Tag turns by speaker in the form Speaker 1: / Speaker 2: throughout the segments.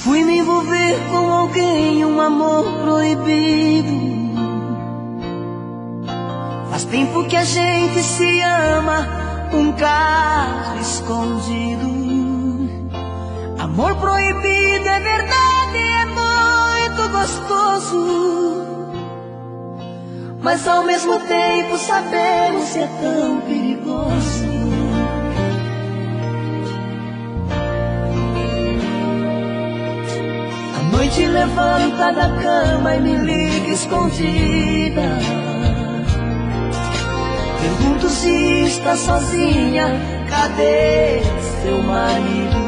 Speaker 1: Fui me envolver com alguém, um amor proibido. Faz tempo que a gente se ama, um caso escondido. Amor proibido é verdade, é muito gostoso, mas ao mesmo tempo sabemos que é tão perigoso. A noite levanta da cama e me liga escondida. Pergunto se está sozinha, cadê seu marido?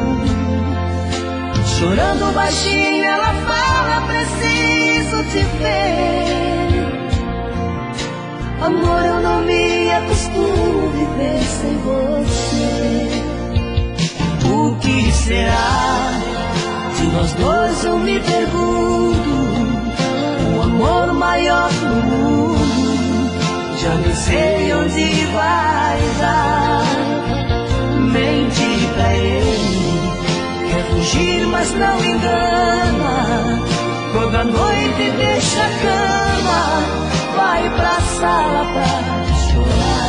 Speaker 1: Chorando baixinho ela fala, preciso te ver. Amor, eu não me acostumo viver sem você. O que será de nós dois, eu me pergunto. O amor maior do mundo, já nem sei onde vai dar. Mente pra ele, quer fugir mas não engana. Toda noite deixa a cama, vai pra sala pra chorar.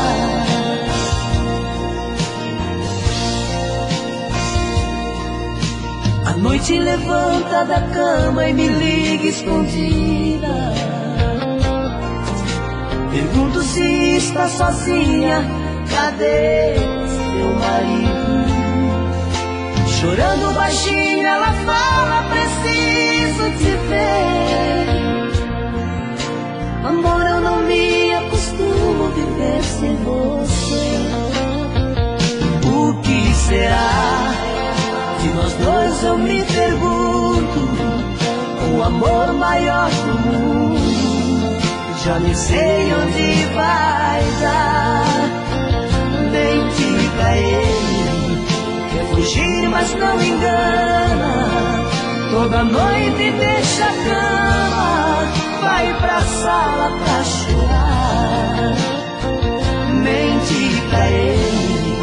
Speaker 1: A noite levanta da cama e me liga escondida. Pergunto se está sozinha, cadê seu marido? Chorando baixinho ela fala, preciso te ver. Amor, eu não me acostumo viver sem você. O que será de nós dois, eu me pergunto. O amor maior do mundo, já nem sei onde vai dar. Mente pra ele, quer fugir mas não engana. Toda noite deixa a cama, vai pra sala pra chorar. Mente pra ele,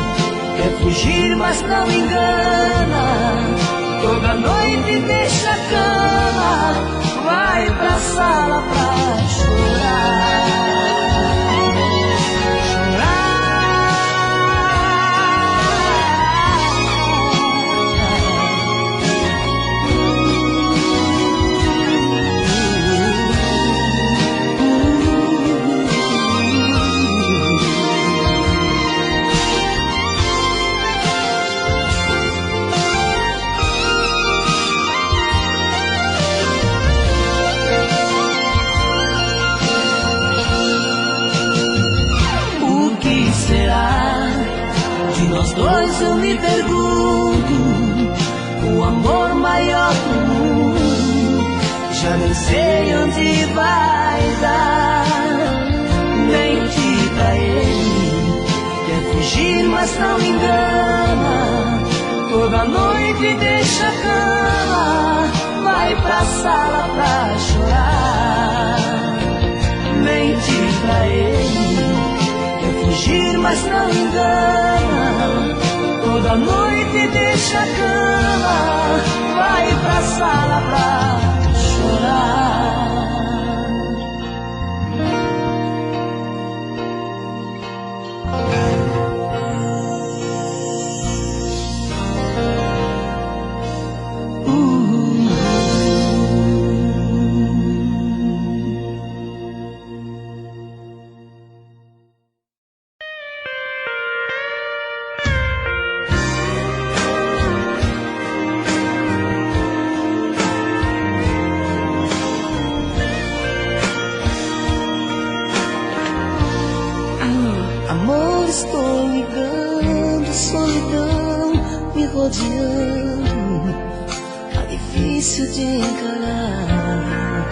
Speaker 1: quer fugir mas não engana. Toda noite deixa a cama, vai pra sala pra chorar. Nós dois, eu me pergunto. O amor maior do mundo, já nem sei onde vai dar. Mente pra ele, quer fugir mas não engana. Toda noite deixa a cama, vai pra sala pra chorar. Mente pra ele, quer fugir mas não engana. Toda noite deixa a cama, vai pra sala pra chorar. Amor, estou ligando, solidão me rodeando, tá difícil de encarar.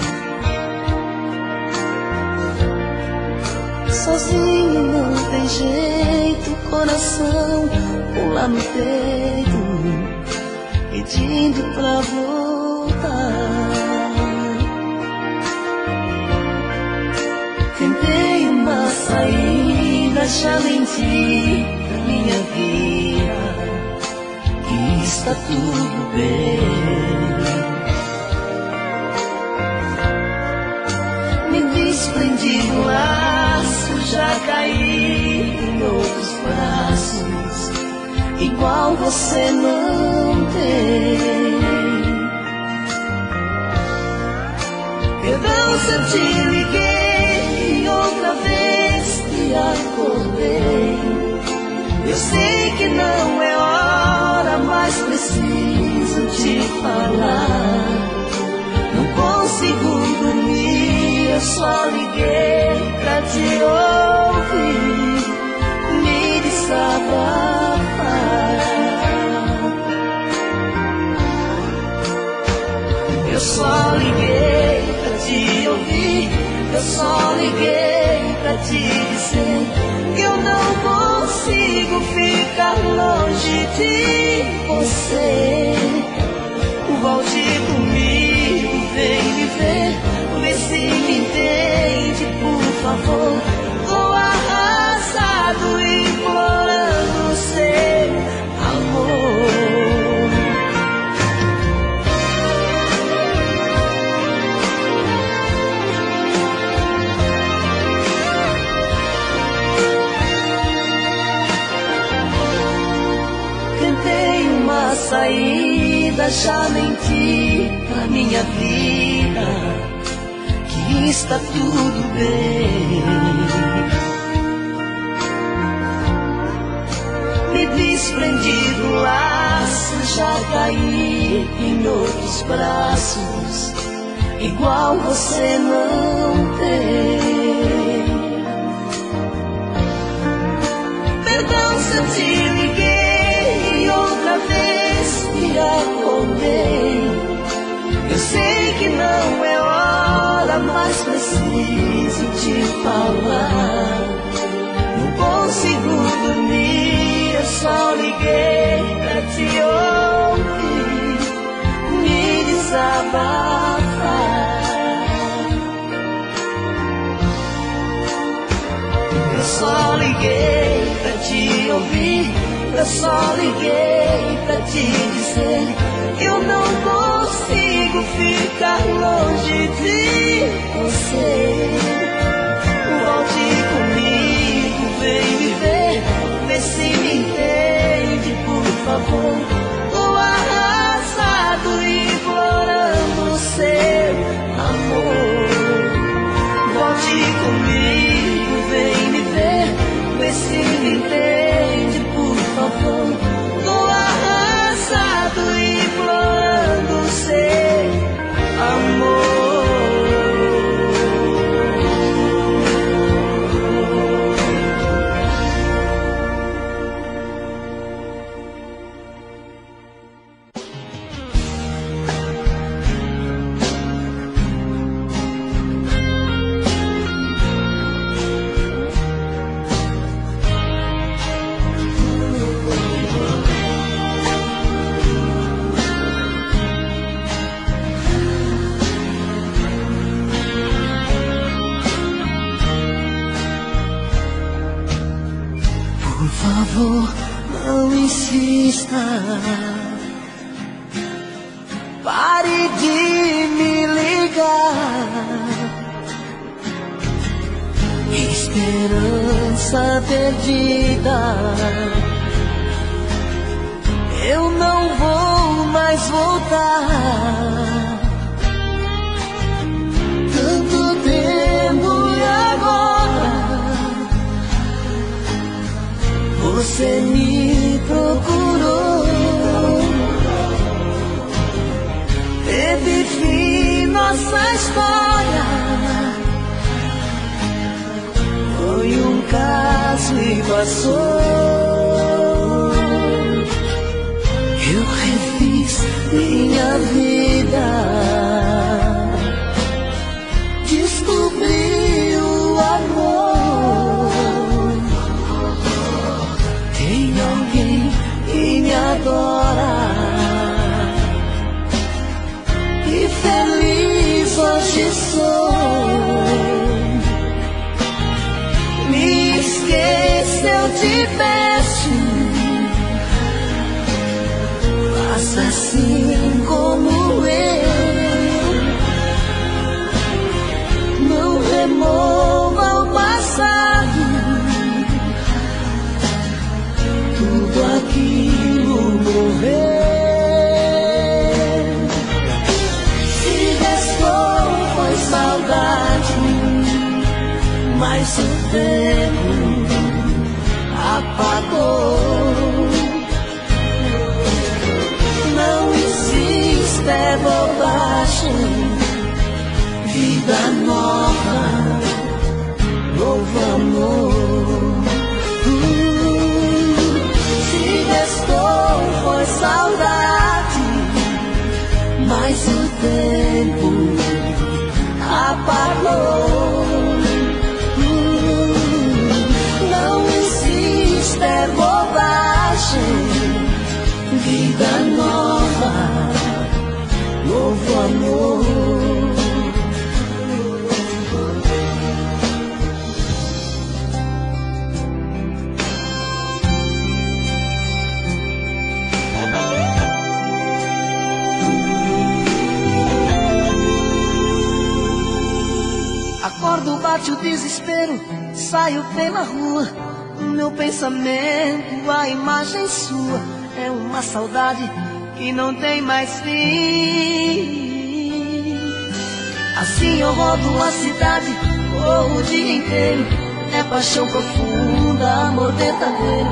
Speaker 1: Sozinho não tem jeito, coração pula no peito, pedindo pra voltar. Tentei uma saída, já menti pra minha vida, que está tudo bem. já caí em outros braços, igual você não tem. Perdão se eu te liguei e outra vez te acordei. Eu sei que não é hora, mas preciso te falar. Não consigo dormir, eu só liguei pra te ouvir, me desabafar. Eu só liguei pra te ouvir, eu só liguei pra te dizer que eu não consigo ficar longe de você. Volte comigo, vem me ver, vê se me entende, por favor. Tô arrasado, implorando seu amor. Tentei uma saída, já menti pra minha vida que está tudo bem. Me desprendi do laço, já caí em outros braços, igual você não tem. Perdão se eu te liguei e outra vez te acordei. Eu sei que não é hora, mas preciso te falar. Não consigo dormir, eu só liguei pra te ouvir, me desabafar. Eu só liguei pra te ouvir, eu só liguei pra te dizer que eu não consigo ficar longe de você. Volte comigo, vem me ver, vê se me entende, por favor. Tô arrasado, implorando seu amor. Volte comigo, vem me ver, vê se me entende, por favor. Tô arrasado, implorando seu amor. Por favor, não insista. Pare de me ligar. Esperança perdida. Eu não vou mais voltar. Tanto tempo e agora você me procurou. Teve fim nossa história. Foi um caso e passou. Eu refiz minha vida. Descobri o amor. Tem alguém que me adora. E feliz hoje sou. Me esqueça, eu te peço. Faça assim como eu. Não remova o passado. mas o tempo apagou. Não existe, é bobagem. Vida nova, novo amor. Se restou foi saudade, mas o tempo apagou. Não existe, é bobagem. Vida nova, novo amor. Acordo, bate o desespero, saio pela rua. No meu pensamento, a imagem sua é uma saudade que não tem mais fim. Assim eu rodo a cidade, corro o dia inteiro. É paixão profunda, amor verdadeiro.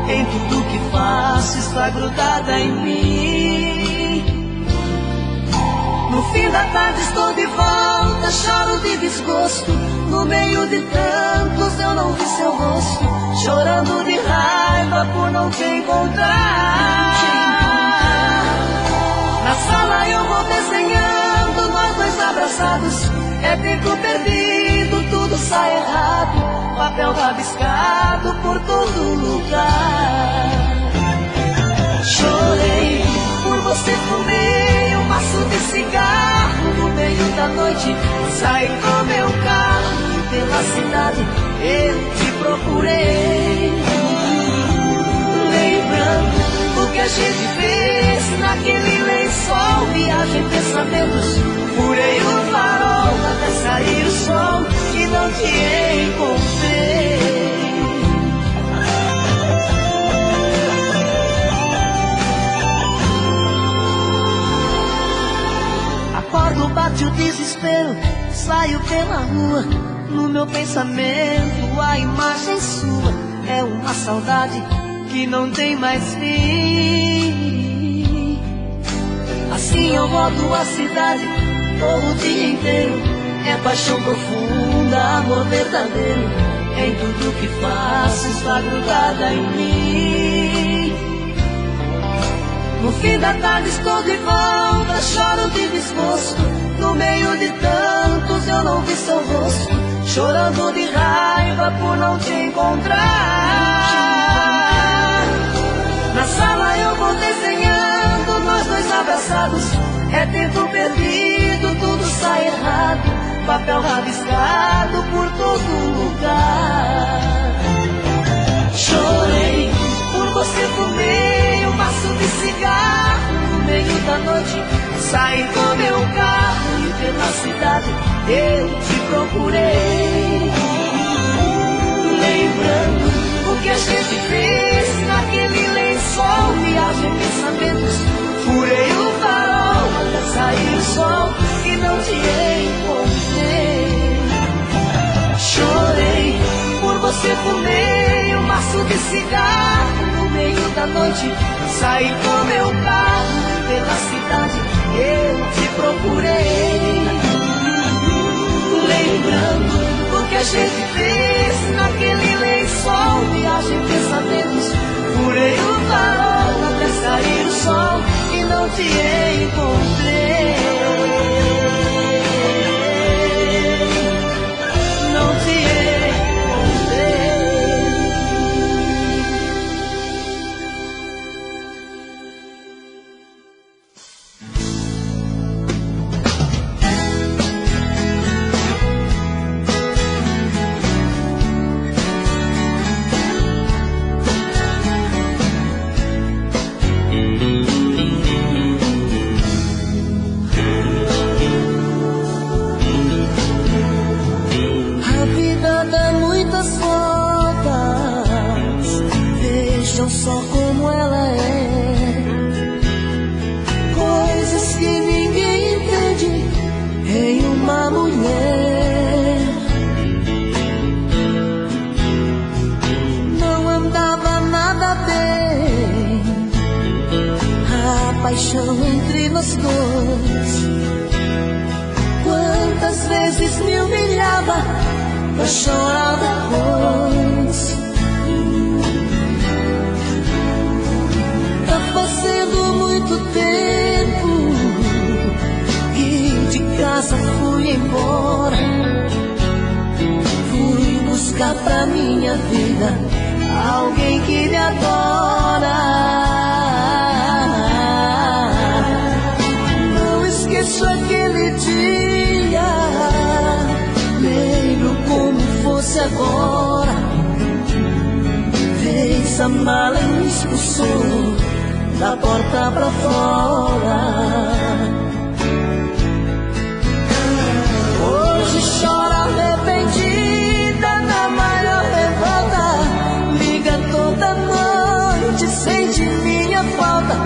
Speaker 1: Em tudo que faço está grudada em mim. No fim da tarde estou de volta, choro de desgosto. No meio de tantos eu não vi seu rosto, chorando de raiva por não te encontrar. Na sala eu vou desenhando, nós dois abraçados. É tempo perdido, tudo sai errado. Papel rabiscado por todo lugar. Chorei por você, fumei um maço de cigarro. No meio da noite saí com meu carro e pela cidade eu te procurei. Lembrando o que a gente fez naquele lençol. Viagem, pensamentos, furei o farol até sair o sol e não te encontrei. Acordo, bate o desespero, saio pela rua. No meu pensamento, a imagem sua é uma saudade que não tem mais fim. Assim eu rodo a cidade, corro o dia inteiro. É paixão profunda, amor verdadeiro. Em tudo que faço está grudada em mim. No fim da tarde estou de volta, choro de desgosto. No meio de tantos eu não vi seu rosto, chorando de raiva por não te encontrar. Na sala eu vou desenhando, nós dois abraçados. É tempo perdido, tudo sai errado. Papel rabiscado por todo lugar. Chorei por você, fumei um maço de cigarro. No meio da noite saí com meu carro e pela cidade eu te procurei. Lembrando o que a gente fez naquele lençol. Viagem, pensamentos, furei o farol até sair o sol e não te encontrei. Chorei por você, fumei um maço de cigarro. No meio da noite saí com meu carro pela cidade eu te procurei. Lembrando o que a gente fez naquele lençol. Viagem, pensamentos, furei o farol até sair o sol e não te encontrei. Não te encontrei. vezes me humilhava pra chorar depois. Tá fazendo muito tempo que de casa fui embora. Fui buscar pra minha vida alguém que me adora. Não esqueço aquele dia, lembro como fosse agora. Fez a mala e me expulsou da porta pra fora. Hoje chora arrependida na maior revolta. Liga toda noite, sente minha falta.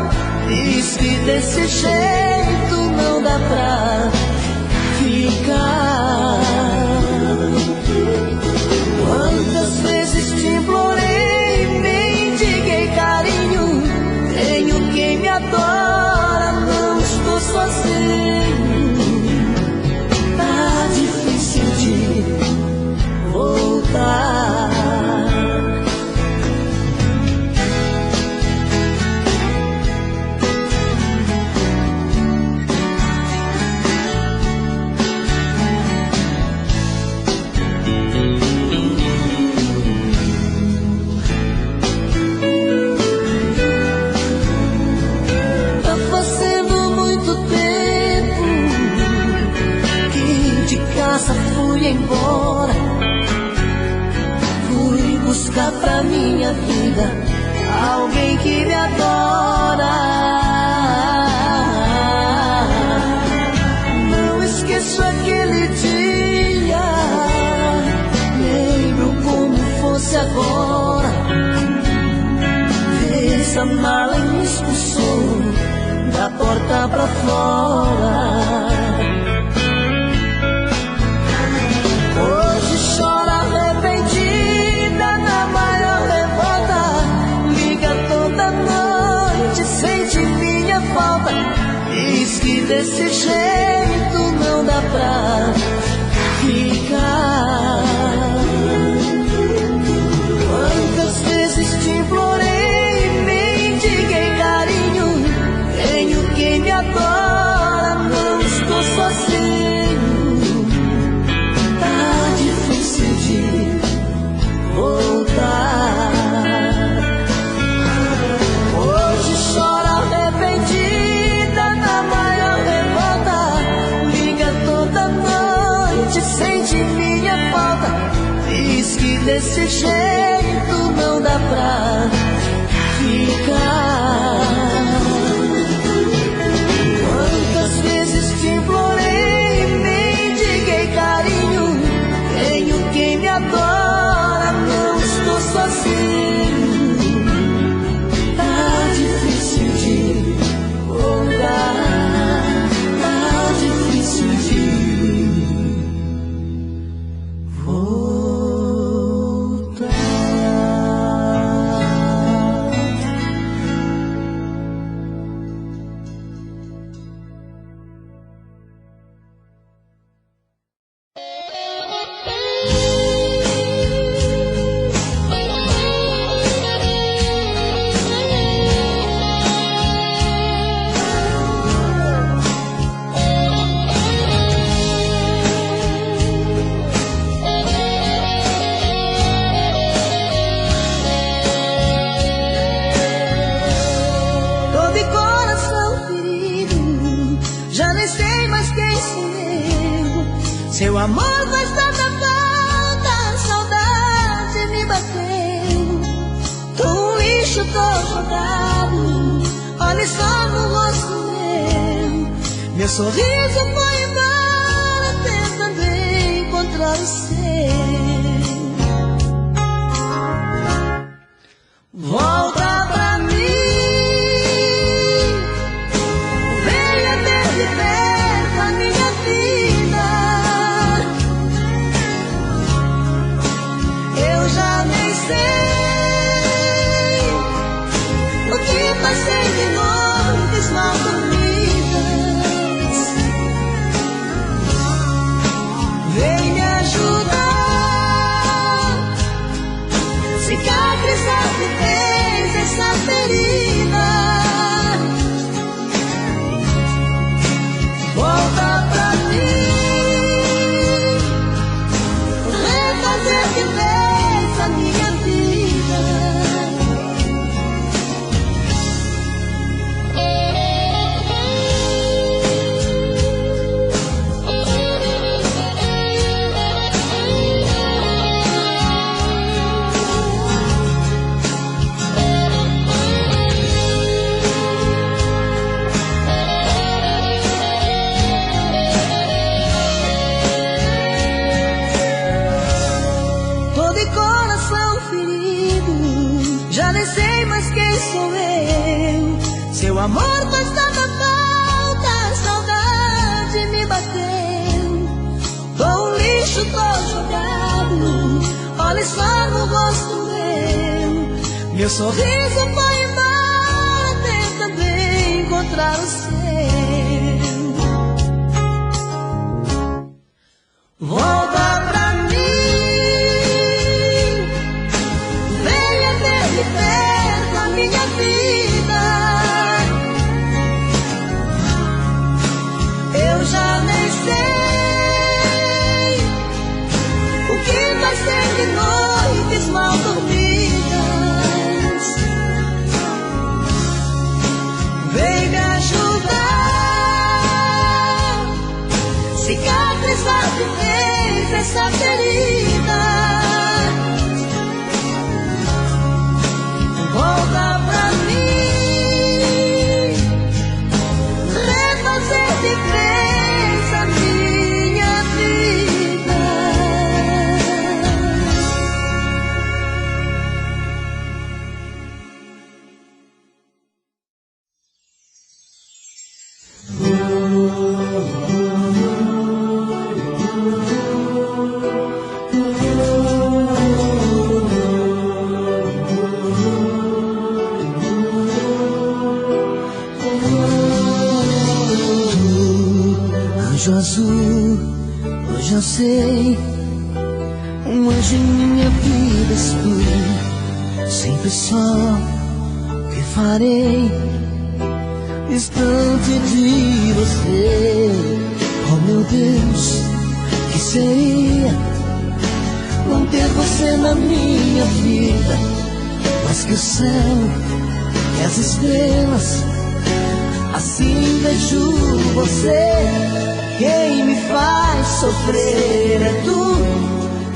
Speaker 1: Diz que desse jeito não dá pra ficar. Quantas vezes te implorei, mendiguei carinho. Tenho quem me adora, não estou sozinho. Tá difícil de voltar. Fui embora, fui buscar pra minha vida alguém que me adora. Não esqueço aquele dia, lembro como fosse agora. Fez a mala e me expulsou da porta pra fora. Chora arrependida na maior revolta. Liga toda noite, sente minha falta. Diz que desse jeito não dá pra ficar. Quantas vezes te implorei, mendiguei carinho. Tenho quem me adora, não estou sozinho. Voltar. Hoje chora arrependida na maior revolta. Liga toda noite, sente minha falta. Diz que desse jeito não dá pra ficar. Quantas vezes te implorei, mendiguei carinho. Tenho quem me adora, não estou sozinho. Tá difícil de voltar. Tá difícil de voltar. Seu amor faz tanta falta, a saudade me bateu. Tô um lixo, tô jogado, olhe só no rosto meu. Meu sorriso foi embora, tentando encontrar o seu. Volta pra mim, venha ver de perto a minha vida. Eu já nem sei o que passei de noites mal dormidas. sou eu. Seu amor faz tanta falta, a saudade me bateu. Tô um lixo, tô jogado, olhe só no rosto meu. Meu sorriso foi embora, tentando encontrar o seu. Volta pra mim, venha ver de perto a minha vida. Eu já nem sei o que vai ser de noites mal dormidas. Vem me ajudar, cicatrizar de vez essa ferida. Volta pra mim, refazer de vez a minha vida. Anjo azul, hoje eu sei, um anjo em minha vida és tu. Sempre só que farei distante de você. Oh meu Deus, que seria não ter você na minha vida? Mas que o céu e as estrelas, assim vejo você. Quem me faz sofrer é tu,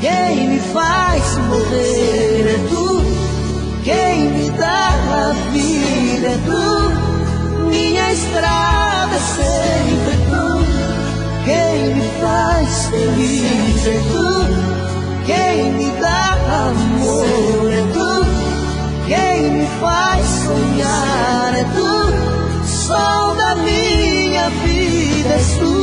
Speaker 1: quem me faz morrer é tu, quem me dá a vida é tu, minha estrada é sempre tu, quem me faz feliz é tu, quem me dá amor é tu, quem me faz sonhar é tu, sol da minha vida és tu.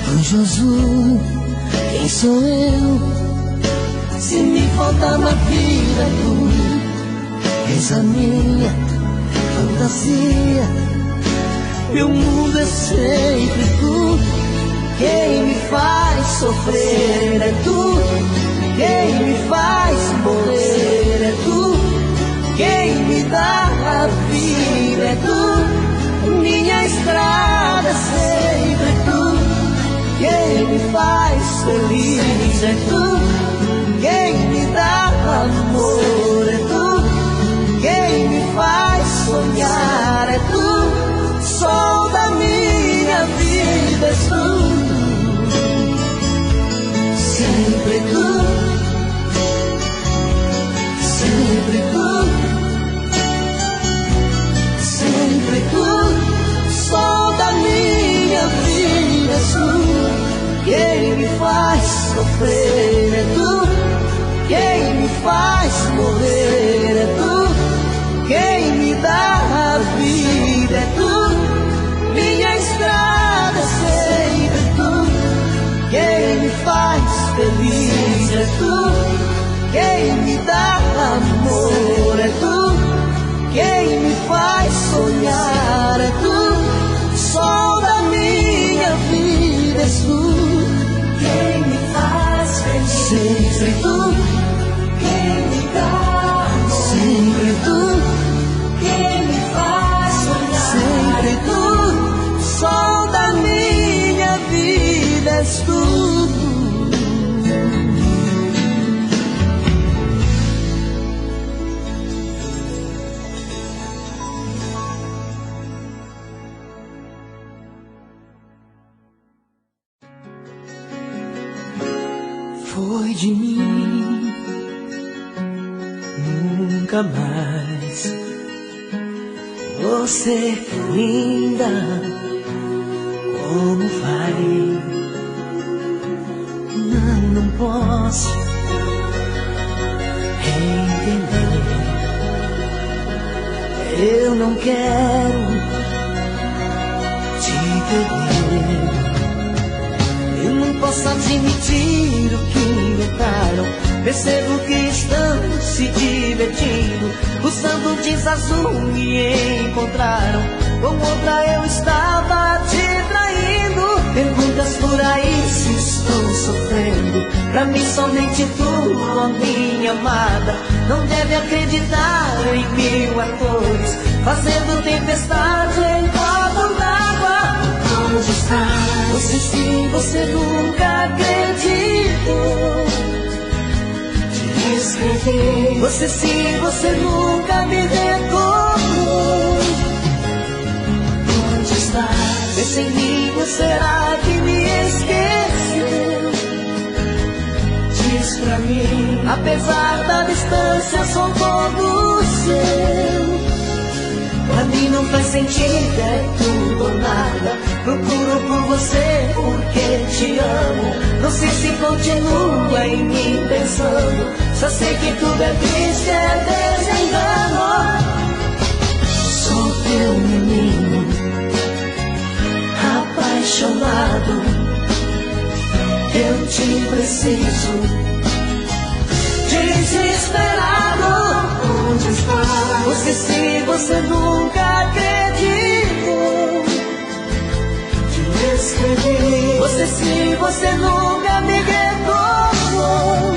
Speaker 1: Anjo azul, quem sou eu? Se me faltar na vida tu és a minha fantasia. Meu mundo é sempre tu, quem me faz sofrer é tu, quem me faz morrer é tu, quem me dá a vida é tu, minha estrada é sempre tu, quem me faz feliz é tu, quem me dá amor é tu, quem me faz sonhar é tu, sol da minha vida és tu, sempre tu, sempre tu, sempre tu, sol da minha vida és tu, quem me faz sofrer é tu, quem me faz morrer é tu, quem me dá a vida é tu, minha estrada é sempre tu, quem me faz feliz é tu, quem me dá amor é tu, quem me faz sonhar é tu, sol da minha vida és tu, quem me faz feliz sempre tu, quem me dá amor sempre tu, quem me faz sonhar sempre tu, sol da minha vida és tu. Foi de mim, nunca mais você linda, como vai? Não posso entender. Eu não quero te perder. Eu não posso admitir o que inventaram. Percebo que estão se divertindo. Usando jeans azul me encontraram. Com outra eu estava te traindo. Perguntas por aí se estou sofrendo. Pra mim somente tu, ó minha amada. Não deve acreditar em 1000 atores fazendo tempestade em copo d'água. Onde está? Você sim, você nunca acreditou. Te escrevi. Você sim, você nunca me recordou. Onde está? Pensa em mim, será que me esqueceu? Diz pra mim, apesar da distância, sou todo seu. Pra mim não faz sentido, é tudo ou nada. Procuro por você porque te amo. Não sei se continua em mim pensando. Só sei que tudo é triste, é desengano. Sou teu menino apaixonado. Eu te preciso, desesperado. Onde está? Você sim, você nunca acreditou. Te escrevi. Você sim, você nunca me recordou.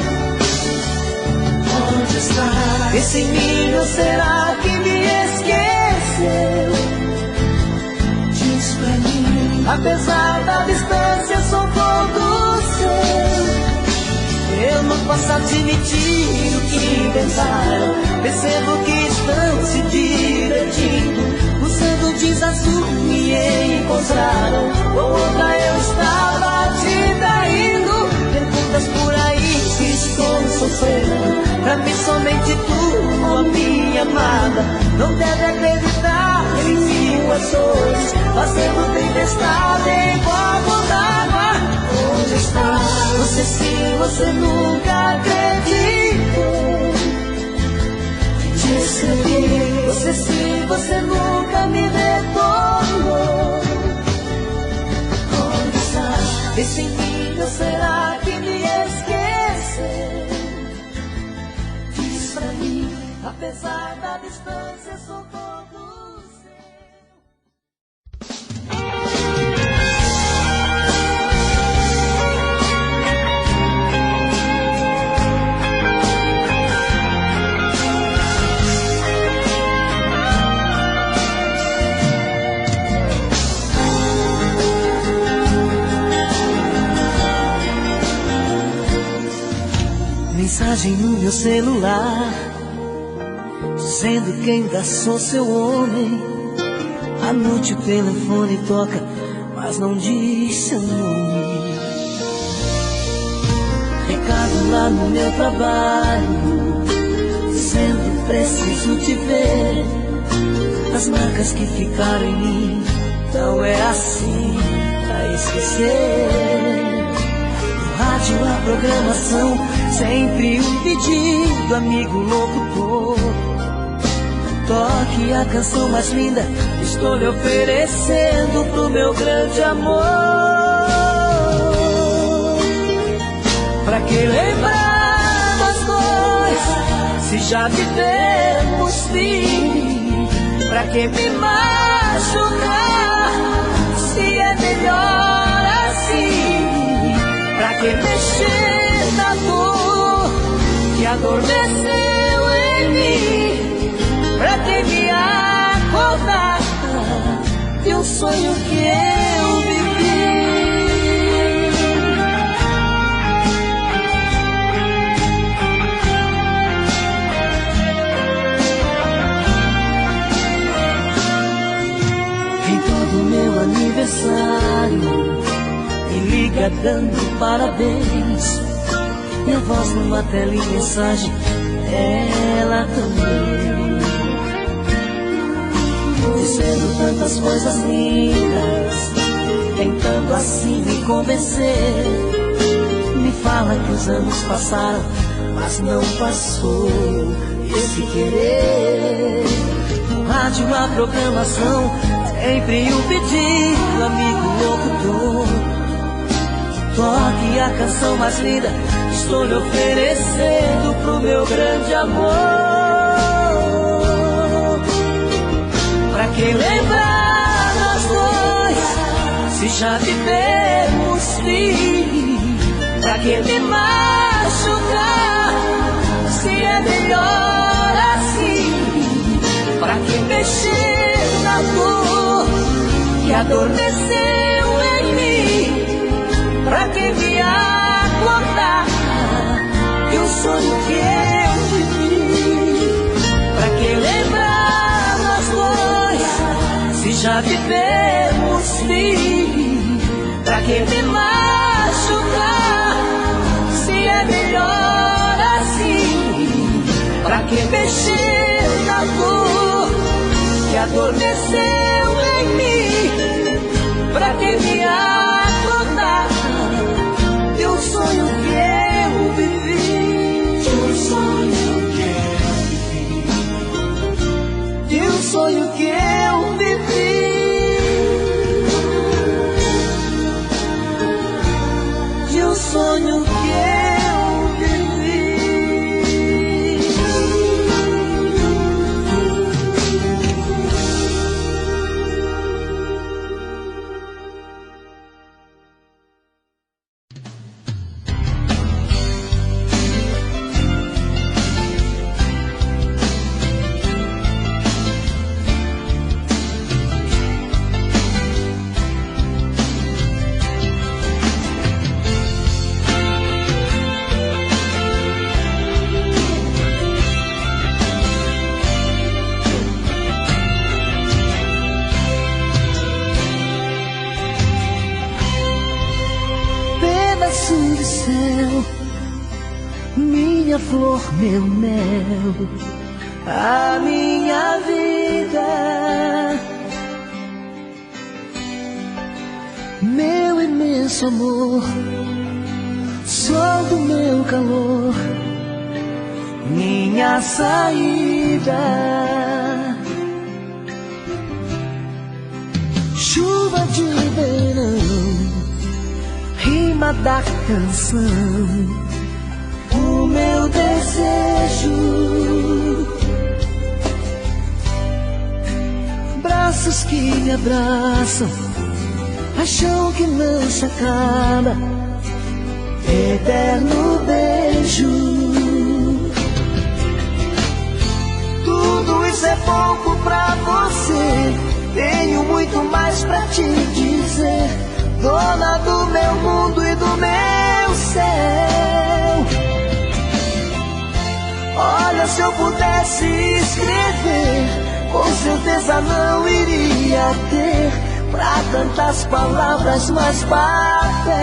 Speaker 1: Onde está? Esse ninho, será que me esqueceu? Diz pra mim, apesar da distância, sou todo seu. Eu não posso admitir o que inventaram. Percebo que estão se divertindo. Usando jeans azul me encontraram. Com outra eu estava te traindo. Perguntas por aí se estou sofrendo. Pra mim somente tu, ó minha amada. Não deve acreditar em 1000 ações fazendo tempestade em copo d'água. Onde está? Você sim, você nunca acreditou. Te escrevi. Você sim, você nunca me retornou. Onde está? Esse ninho, será que me esqueceu? Diz pra mim, apesar da distância, sou todo seu. Mensagem no meu celular, dizendo que ainda sou seu homem. À noite o telefone toca, mas não diz seu nome. Recado lá no meu trabalho, dizendo preciso te ver. As marcas que ficaram em mim, não é assim pra esquecer. Rádio, a programação, sempre um pedido, amigo locutor. Toque a canção mais linda, estou lhe oferecendo pro meu grande amor. Pra que lembrar nós dois, se já vivemos fim? Pra que me machucar, se é melhor assim? Pra que mexer na dor que adormeceu em mim? Pra que me acordar de um sonho que eu vivi? Em todo meu aniversário me liga dando parabéns. Minha voz numa tela e mensagem, ela também. dizendo tantas coisas lindas, tentando assim me convencer. Me fala que os anos passaram, mas não passou esse querer. No rádio a programação, sempre um pedido, amigo locutor. Toque a canção mais linda, estou lhe oferecendo pro meu grande amor. Pra que lembrar nós dois, se já vivemos feliz? Pra que me machucar, se é melhor assim? Pra que mexer na dor que adormeceu em mim? Pra que me acordar e o sonho que eu vivi? Pra que lembrar nós dois, se já vivemos feliz? Pra que me machucar, se é melhor assim? Pra que mexer na dor que adormeceu em mim? Pra que me acordar de um sonho que eu vivi? De um sonho que eu vivi. De um sonho que eu vivi. De um sonho que eu vivi. Do céu, minha flor, meu mel, a minha vida, meu imenso amor, sol do meu calor, minha saída, chuva de verão, rima da canção, o meu desejo, braços que me abraçam, paixão que não se acaba, eterno beijo. Tudo isso é pouco pra você, tenho muito mais pra te dizer. Dona do meu mundo e do meu céu. Olha, se eu pudesse escrever, com certeza não iria ter pra tantas palavras mais papel.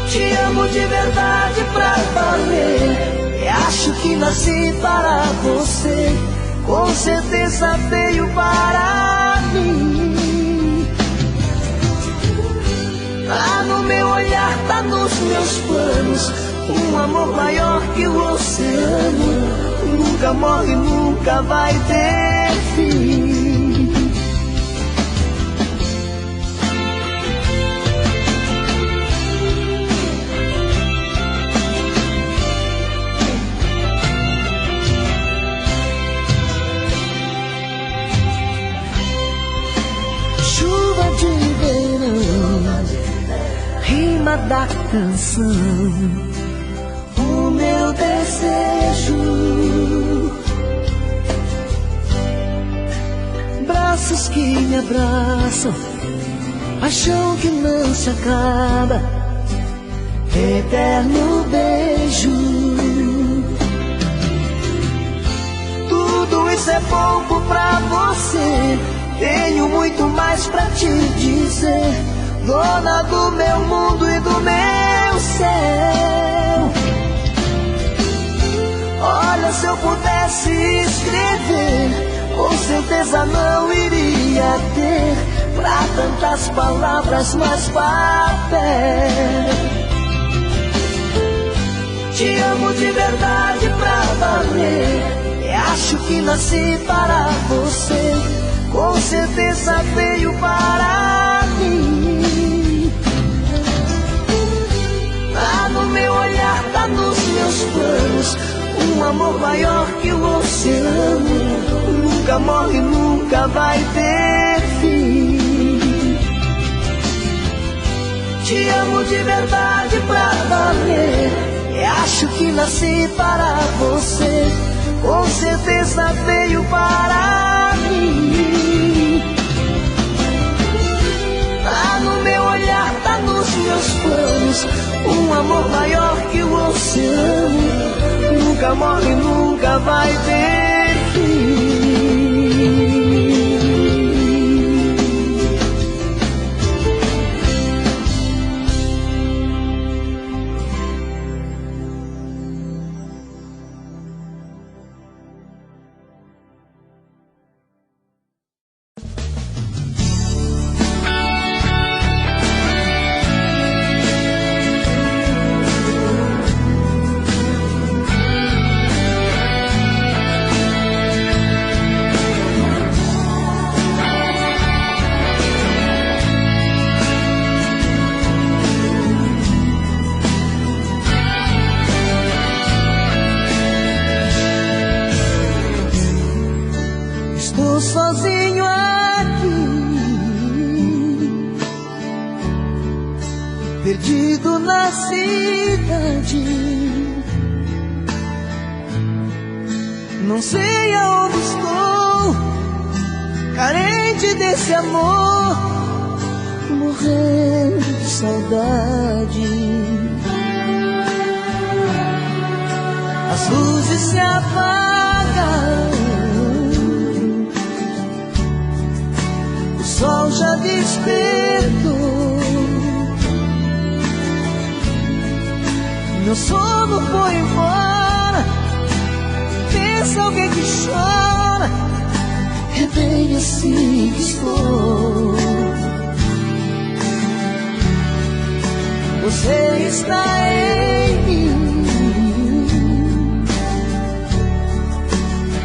Speaker 1: Te amo de verdade pra valer, e acho que nasci para você. Com certeza veio para mim. Tá no meu olhar, tá nos meus planos, um amor maior que o oceano. Nunca morre, nunca vai ter fim. Chuva de verão, rima da canção, o meu desejo, braços que me abraçam, paixão que não se acaba, eterno beijo. Tudo isso é pouco pra você, tenho muito mais pra te dizer. Dona do meu mundo e do meu céu. Olha, se eu pudesse escrever, você, com certeza não iria ter pra tantas palavras mais papel. Te amo de verdade pra valer, e acho que nasci para você, com certeza veio para mim. Tá no meu olhar, tá nos meus planos, um amor maior que o oceano, nunca morre, nunca vai ter fim. Te amo de verdade pra valer, e acho que nasci para você, com certeza veio para mim. Tá no meu olhar, tá nos meus planos, um amor maior que o oceano, nunca morre, nunca vai ter fim. Estou sozinho aqui, perdido na cidade. Não sei aonde estou, carente desse amor, morrendo de saudade. As luzes se apagam, o sol já despertou, meu sono foi embora. Pensa alguém que chora, é bem assim que estou. Você está em mim,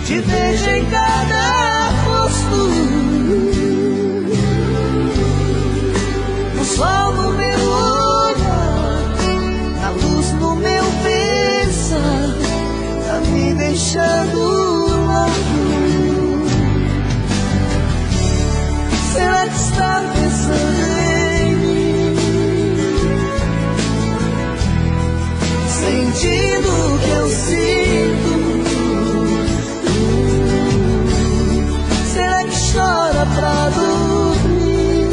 Speaker 1: te vejo em cada rosto, o sol no meu olhar, a luz no meu pensar, tá me deixando louco. Será que está pensando em mim, sentindo o que eu sinto? Será que chora pra dormir,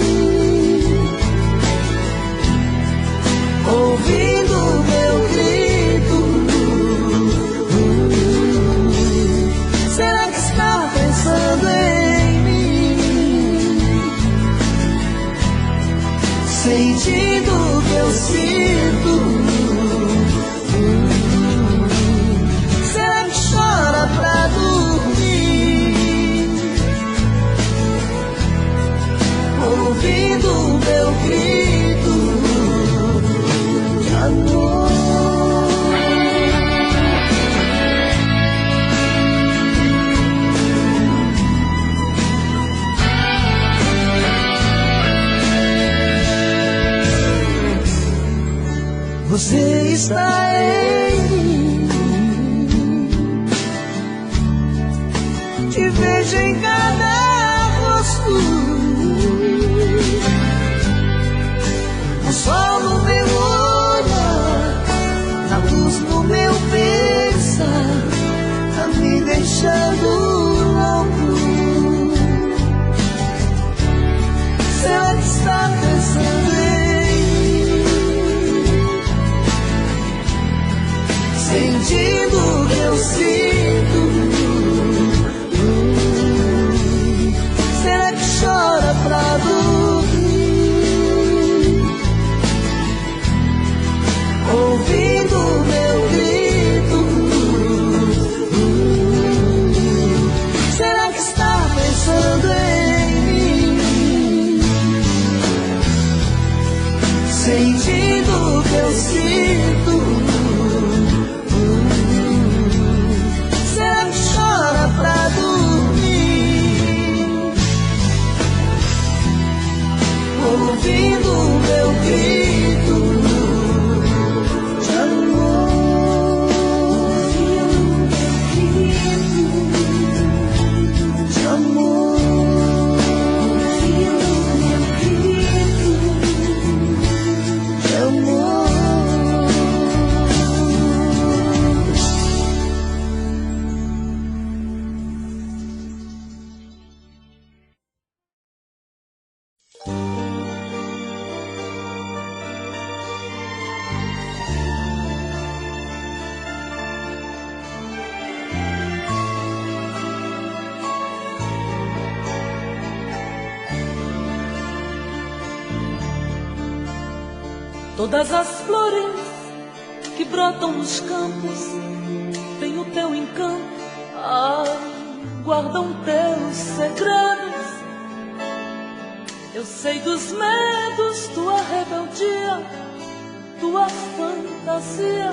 Speaker 1: ouvindo o meu grito? Será que está pensando em mim, sentindo o que eu sinto? Será que chora pra dormir, ouvindo o meu grito de amor? Você está em mim, te vejo em cada rosto, o sol no meu olhar, a luz no meu pensar, tá me deixando louco. Será que está pensando em mim, sentindo o que eu sinto. Sempre chora pra dormir, ouvindo o meu grito de amor, de amor.
Speaker 2: Todas as flores que brotam nos campos têm o teu encanto, guardam teus segredos. Eu sei dos medos, tua rebeldia, tua fantasia,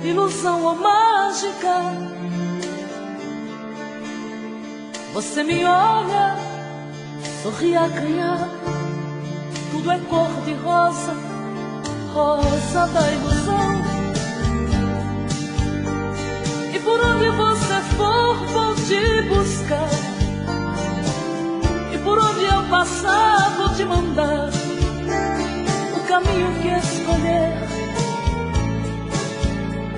Speaker 2: ilusão ou mágica. Você me olha, sorri acanhado, tudo é cor de rosa, rosa da ilusão. E por onde você for, vou te buscar. E por onde eu passar, vou te mandar o caminho que escolher.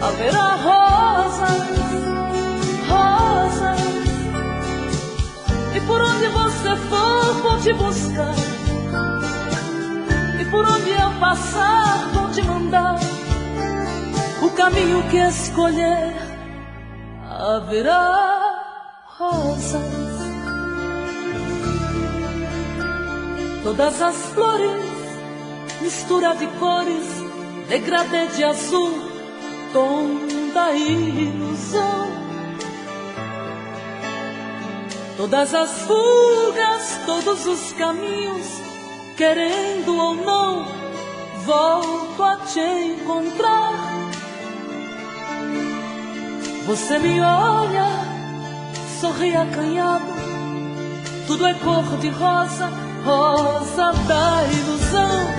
Speaker 2: Haverá rosas, rosas. E por onde você for, vou te buscar. E por onde eu passar, vou te mandar o caminho que escolher. Haverá rosas. Todas as flores, mistura de cores, degradê de azul, tom da ilusão. Todas as fugas, todos os caminhos, querendo ou não, volto a te encontrar. Você me olha, sorri acanhado, tudo é cor de rosa, rosa da ilusão.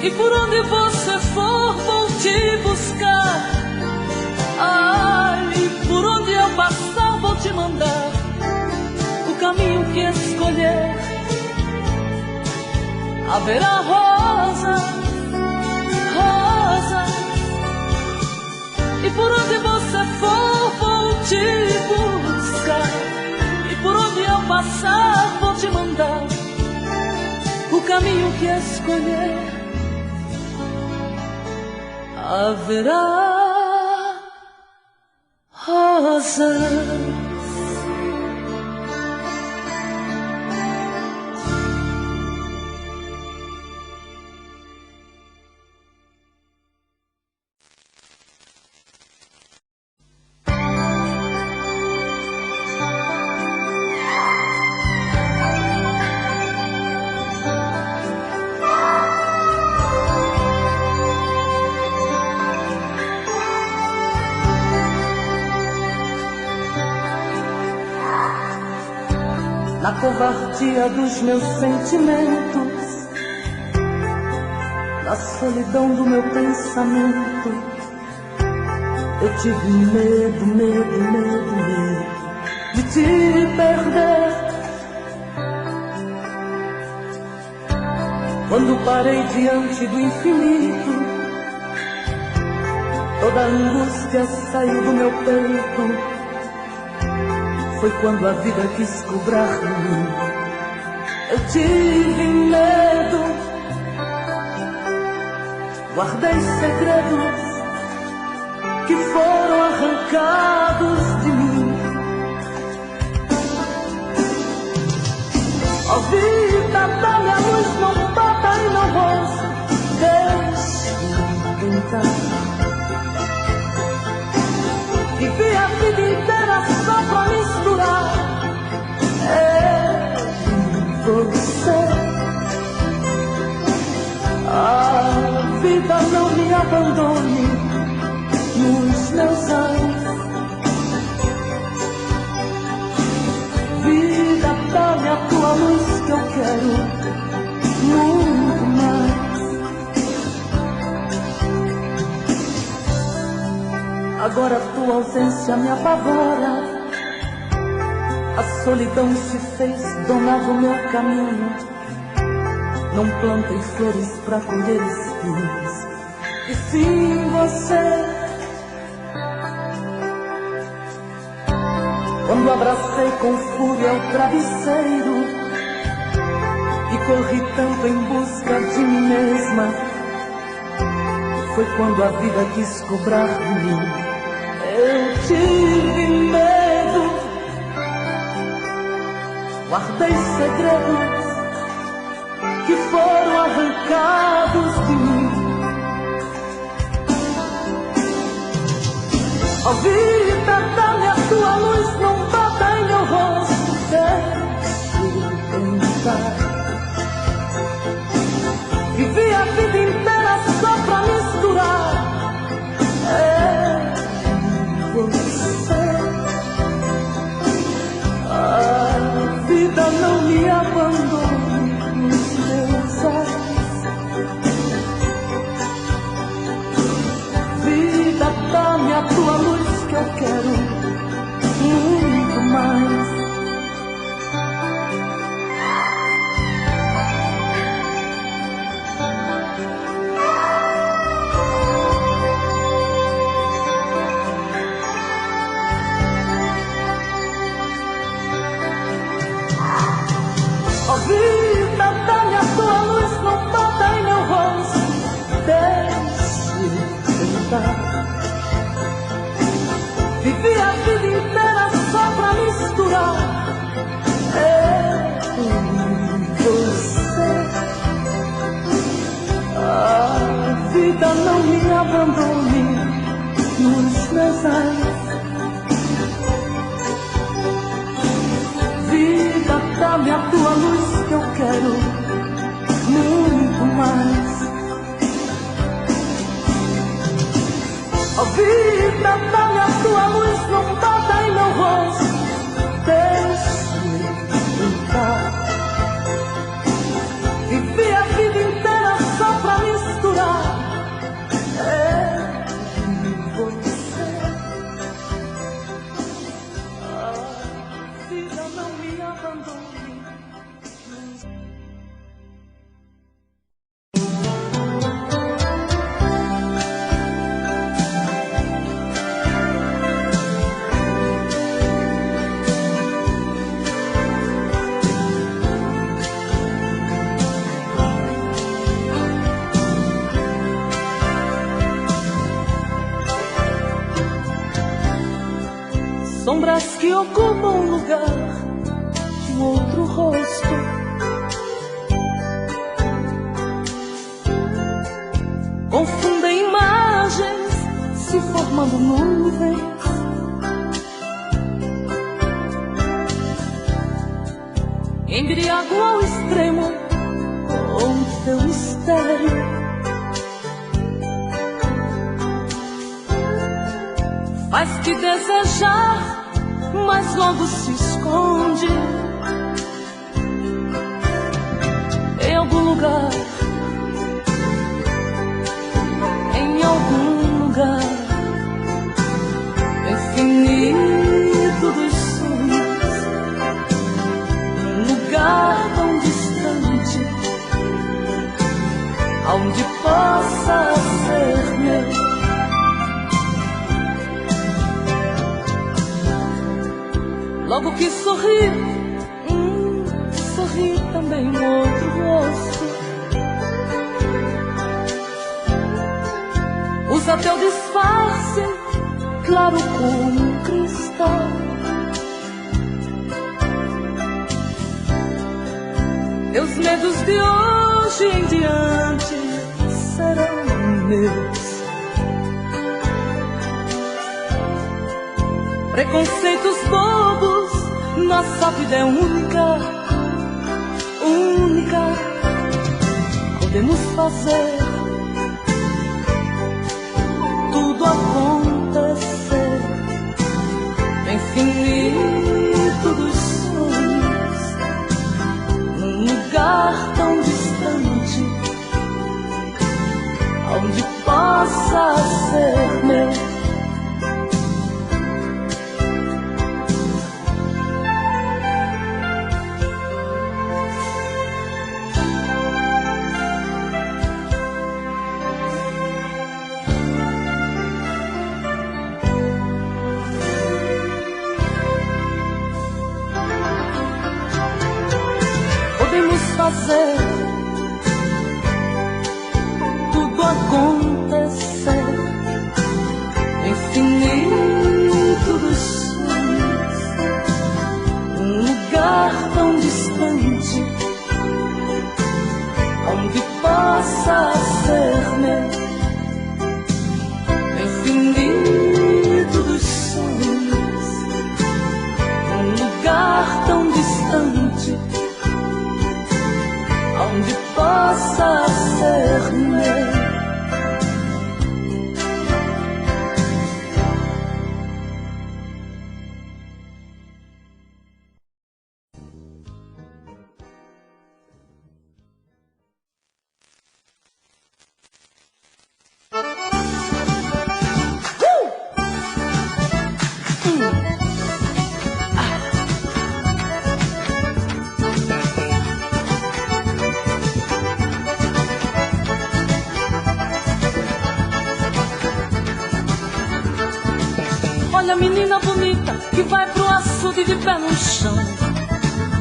Speaker 2: E por onde você for, vou te buscar. Ai, por onde eu passar, vou te mandar o caminho que escolher. Haverá rosa, rosa. E por onde você for, vou te buscar. E por onde eu passar, vou te mandar o caminho que escolher. Haverá rosas. Na covardia dos meus sentimentos, na solidão do meu pensamento, eu tive medo, medo, medo, medo de te perder. Quando parei diante do infinito, toda a angústia saiu do meu peito. Foi quando a vida quis cobrar de mim. Eu tive medo, guardei segredos que foram arrancados de mim. Ó vida, dá-me a luz, não bata e não roça, deixa-me tentar. Vivi a vida inteira só pra misturar eu e você. vida não me abandone nos meus anos. Vida, dá-me a tua luz que eu quero muito mais. Agora tua ausência me apavora. A solidão se fez dona do meu caminho. Não plantei flores pra colher espinhos. E sim você, quando abracei com fúria o travesseiro e corri tanto em busca de mim mesma, foi quando a vida quis cobrar de mim. Eu tive medo, guardei segredos que foram arrancados de mim. Ó vida, dá-me a tua luz, não bata em meu rosto, deixe-me tentar. Vivi a vida inteira só pra misturar você. A vida não me abandone nos meus olhos. Vida, dá-me a tua luz que eu quero muito mais. Ó vida, dá-me a tua luz, não bata em meu rosto, deixe-me tentar. Vivi a vida inteira só pra misturar você. A vida não me abandone nos meus anos. Vida, dá-me a tua luz que eu quero muito mais. Ó vida, dá-me a tua luz, não bata em meu rosto, deixe-me tentar. Vivi a vida inteira só pra misturar você. A vida não me abandone. Sombras que ocupam o lugar de um outro rosto. Confundem imagens, se formando nuvens. Embriago ao extremo com teu mistério. Faz que desejar, mas logo se esconde em algum lugar, em algum lugar infinito dos sonhos, um lugar tão distante, aonde possa ser meu. Logo que sorri, sorri também um outro rosto. Usa teu disfarce, claro como um cristal. Teus medos de hoje em diante serão meus. Preconceitos bobos, nossa vida é única, única. Podemos fazer acontecer no infinito dos sonhos, num lugar tão distante, onde possa ser meu. Podemos fazer tudo acontecer no infinito dos sonhos, um lugar tão distante, onde possa ser meu. No infinito dos sonhos, um lugar tão distante, onde possa ser meu. Olha a menina bonita que vai pro açude de pé no chão.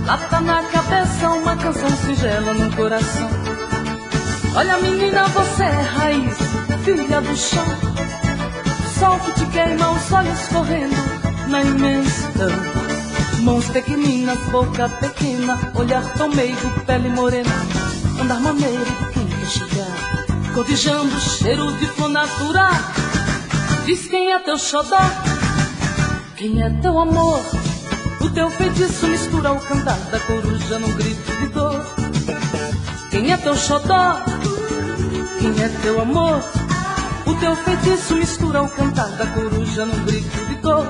Speaker 2: Lá tá na cabeça uma canção singela no coração. Olha menina, você é raiz, filha do chão. Sol que te queima, os olhos correndo na imensidão. Mãos pequeninas, boca pequena, olhar tão meigo, pele morena, andar maneiro de quem quer chegar, cotijando o cheiro de flor natural. Diz quem é teu xodó, quem é teu amor. O teu feitiço mistura o cantar da coruja num grito de dor. Quem é teu xodó, quem é teu amor. O teu feitiço mistura o cantar da coruja num grito de dor.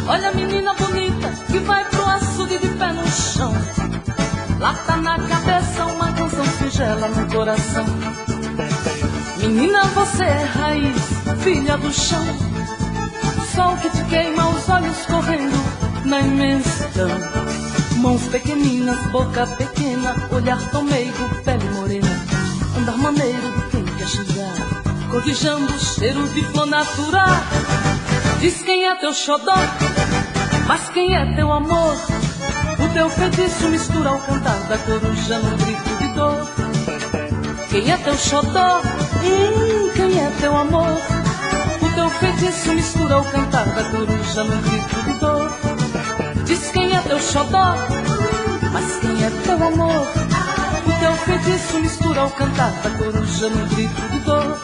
Speaker 2: Olha a menina bonita que vai pro açude de pé no chão. Lá tá na cabeça uma canção singela no coração. Menina, você é raiz, filha do chão. Sol que te queima, os olhos correndo na imensidão. Mãos pequeninas, boca pequena, olhar tão meigo, pele morena, andar maneiro de quem quer chegar, cotijando o cheiro de flor natural. Diz quem é teu xodó, mas quem é teu amor. O teu feitiço mistura o cantar da coruja num grito de dor. Quem é teu xodó, quem é teu amor. O teu feitiço mistura o cantar da coruja num grito de dor. Diz quem é teu xodó, mas quem é teu amor. O teu feitiço mistura o cantar da coruja num grito de dor.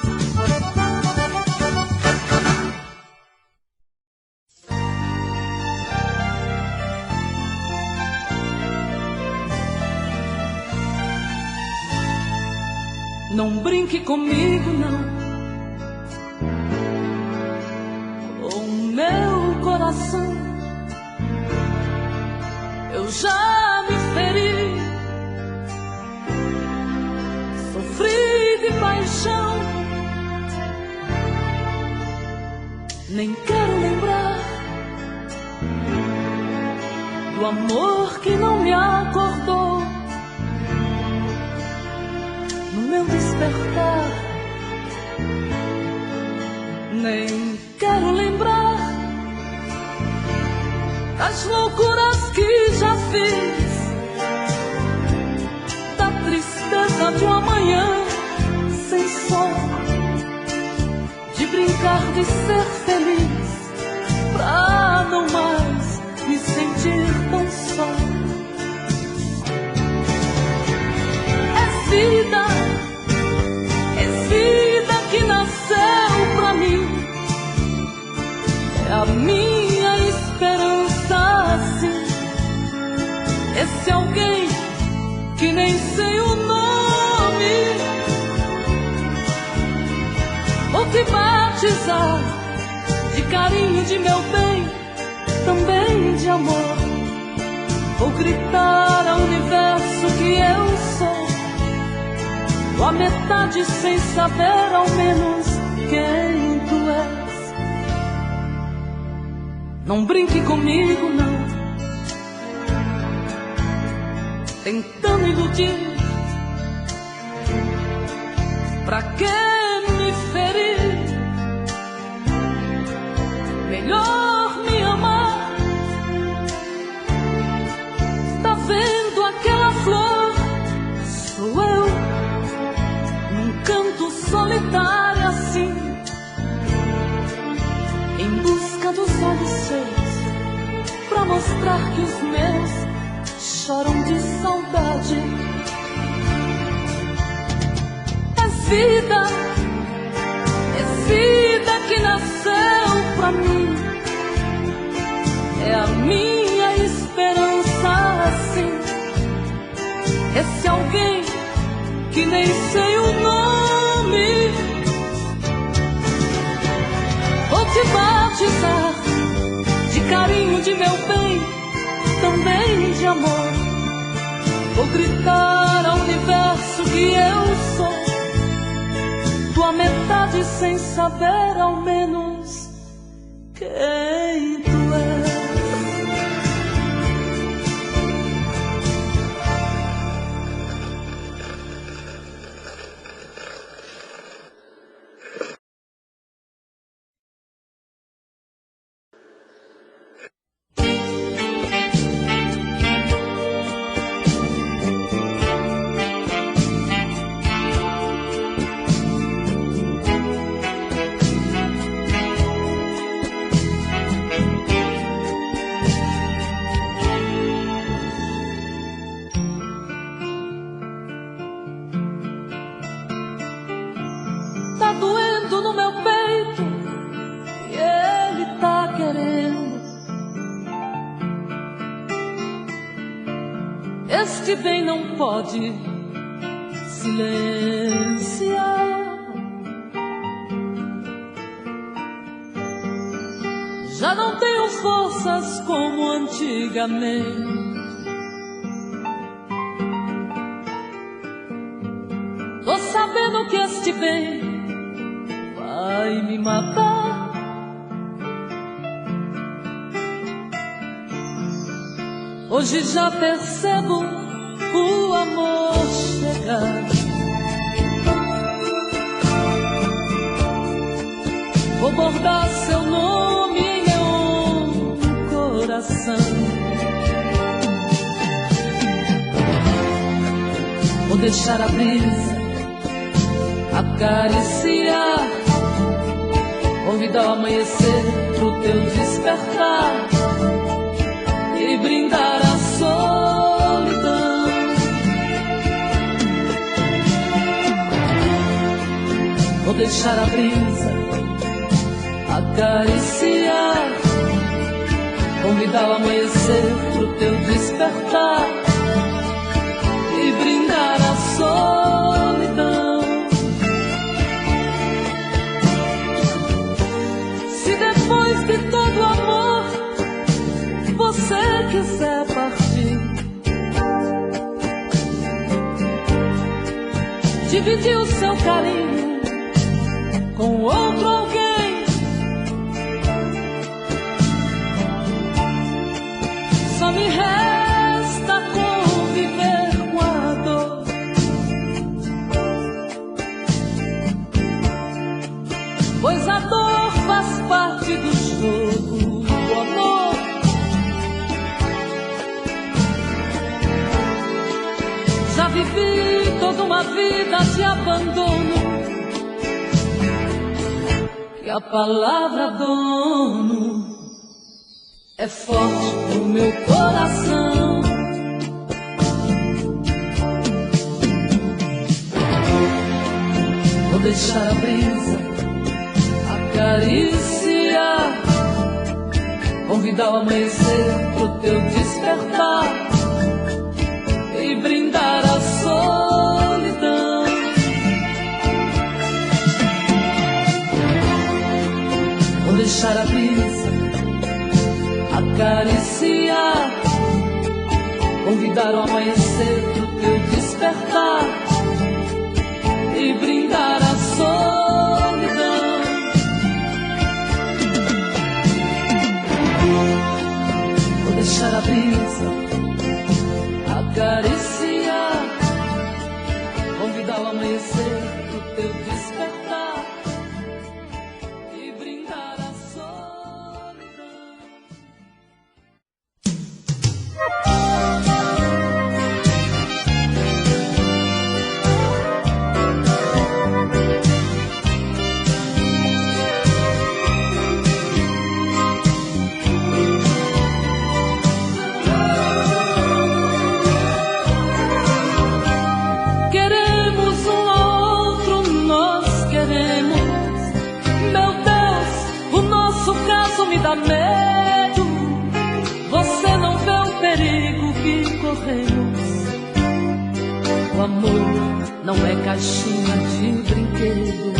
Speaker 2: Não brinque comigo, não, com o meu coração. Eu já me feri, sofri de paixão. Nem quero lembrar do amor que não me acordou. No meu despertar, nem quero lembrar das loucuras que já fiz, da tristeza de uma manhã sem sol, de brincar de ser feliz, pra não mais me sentir tão só. É vida, é Esse alguém que nem sei o nome, vou te batizar de carinho, de meu bem, também de amor. Vou gritar ao universo que eu sou tua metade, sem saber ao menos quem tu és. Não brinque comigo, não, tentando iludir. Pra que me ferir? Melhor me amar. Tá vendo aquela flor? Sou eu, num canto solitário assim, em busca dos olhos seus, pra mostrar que os meus choram de saudade. É vida que nasceu pra mim, é a minha esperança assim. Esse alguém que nem sei o nome, vou te batizar de carinho, de meu bem, também de amor. Vou gritar ao universo que eu sou tua metade, sem saber ao menos quem tu és. Tá doendo no meu peito e ele tá querendo. Este bem não pode silenciar. Já não tenho forças como antigamente. Tô sabendo que este bem vai me matar. Hoje já percebo o amor chegar. Vou bordar seu nome em meu coração. Vou deixar a brisa acariciar, convidar o amanhecer pro teu despertar e brindar a solidão. Vou deixar a brisa acariciar, convidar o amanhecer pro teu despertar e brindar a solidão. Depois de todo amor você quiser partir, dividir o seu carinho com outro alguém, só me resta conviver com a dor. Pois a dor faz parte do jogo do amor. Já vivi toda uma vida de abandono, e a palavra dono é forte no meu coração. Vou deixar a brisa acariciar, convidar o amanhecer pro teu despertar convidar o amanhecer pro teu despertar e brindar a solidão. Vou deixar a brisa acariciar, convidar o amanhecer pro teu despertar e brindar a solidão. Me dá medo, você não vê o perigo que corremos. O amor não é caixinha de brinquedo.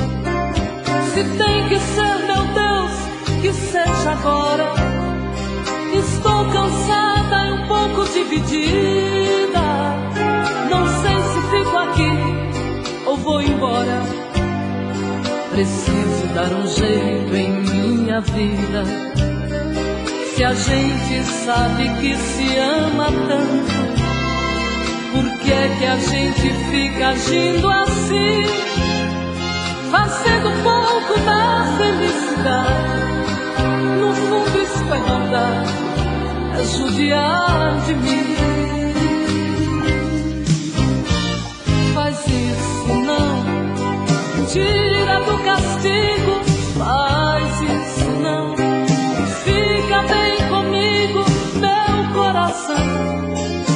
Speaker 2: Se tem que ser, meu Deus, que seja agora. Estou cansada e um pouco dividida. Não sei se fico aqui ou vou embora. Preciso dar um jeito em minha vida. Se a gente sabe que se ama tanto, por que é que a gente fica agindo assim? Fazendo pouco da felicidade. No fundo isso é maldade, é judiar de mim. Faz isso não, tira do castigo, faz isso não. Fica bem comigo, meu coração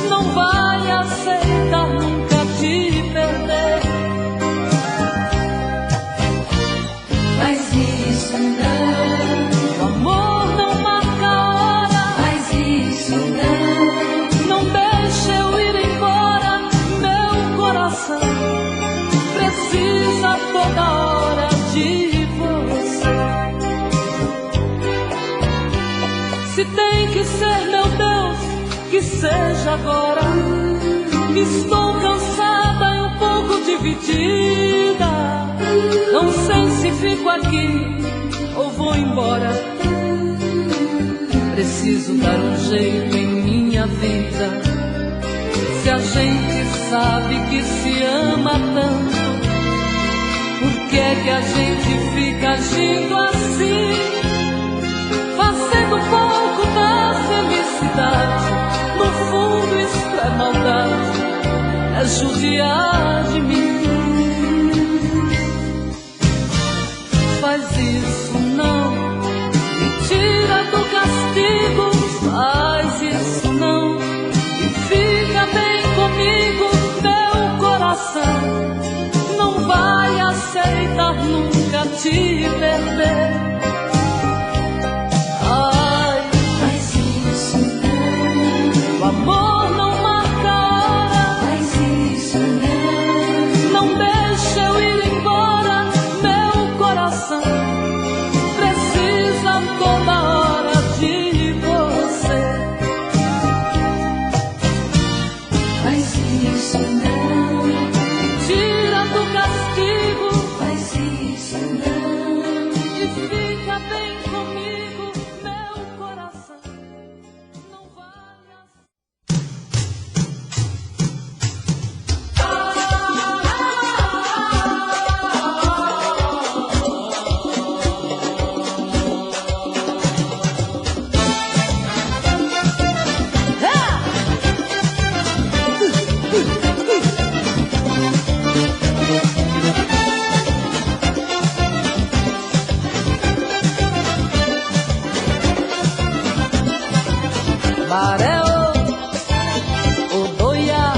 Speaker 2: não vai aceitar nunca te perder.
Speaker 1: Faz isso não,
Speaker 2: O amor não marca a hora.
Speaker 1: faz isso não,
Speaker 2: Não deixa eu ir embora, meu coração precisa toda hora de você. Se tem que ser, meu Deus, que seja agora. Estou cansada e um pouco dividida. Não sei se fico aqui ou vou embora. Preciso dar um jeito em minha vida. Se a gente sabe que se ama tanto, por que é que a gente fica agindo assim? Fazendo pouco da felicidade. No fundo isso é maldade, é judiar de mim. Faz isso não, me tira do castigo. Faz isso não, e fica bem comigo, meu coração não vai aceitar nunca te perder. Ai,
Speaker 1: faz isso não,
Speaker 2: o amor não marca a hora.
Speaker 1: faz isso não,
Speaker 2: Não deixa eu ir embora, meu coração precisa toda hora de você.
Speaker 1: faz isso não,
Speaker 2: Tira do castigo
Speaker 1: faz isso não.
Speaker 2: e fica bem comigo, meu coração não vai Maré Odoia,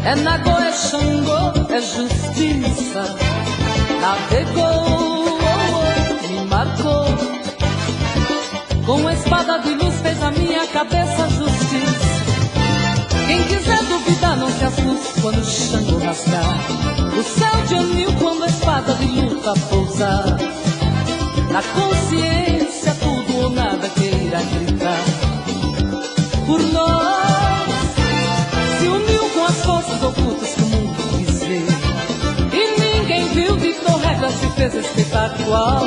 Speaker 2: é Nagô, é Xangô, é justiça. Navegou, me marcou, com a espada de luz fez a minha cabeça justiça. Quem quiser duvidar não se assuste quando o Xangô rasgar o céu de anil, quando a espada de luta pousar. Na consciência tudo ou nada queira gritar por nós. se fez espetacular.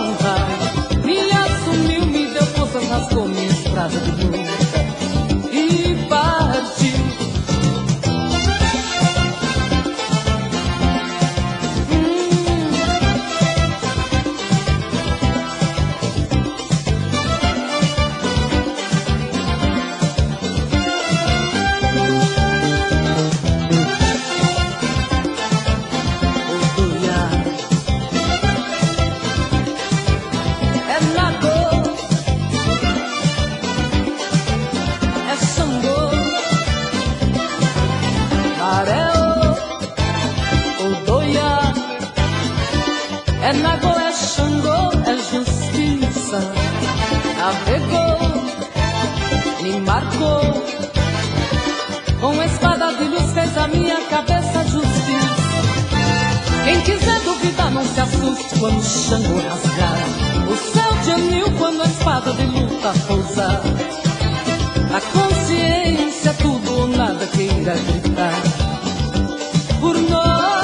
Speaker 2: Me assumiu, me deu forças, rasgou minha estrada de luta e partiu. É Nagô, é Xangô, é justiça. Navegou, me marcou, com espada de luz fez a minha cabeça justiça. Quem quiser duvidar não se assuste quando o Xangô rasgar o céu de anil, quando a espada de luta pousar. A consciência tudo ou nada queira gritar por nós.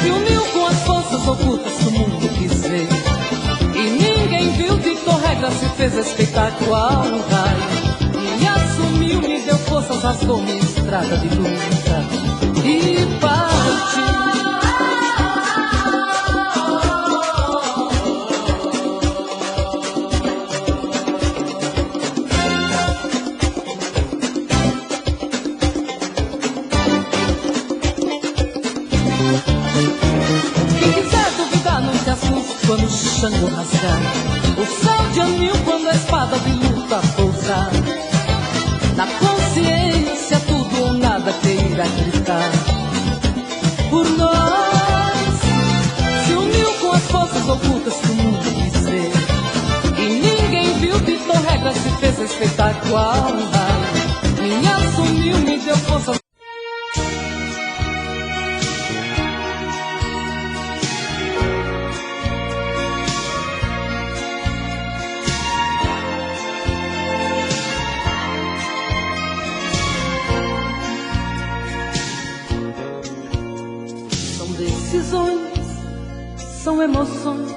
Speaker 2: Se uniu com as forças ocultas que o mundo quis ver, e ninguém viu, ditou regra, se fez espetacular um raio. Me assumiu, me deu forças, rasgou minha estrada de luta e partiu. Quando o Xangô rasgar o céu de anil, quando a espada de luta pousar. Na consciência tudo ou nada queira gritar por nós. Se uniu com as forças ocultas que o mundo quis ver, e ninguém viu, ditou regra, se fez espetacular. Me assumiu, me deu força. Decisões, são emoções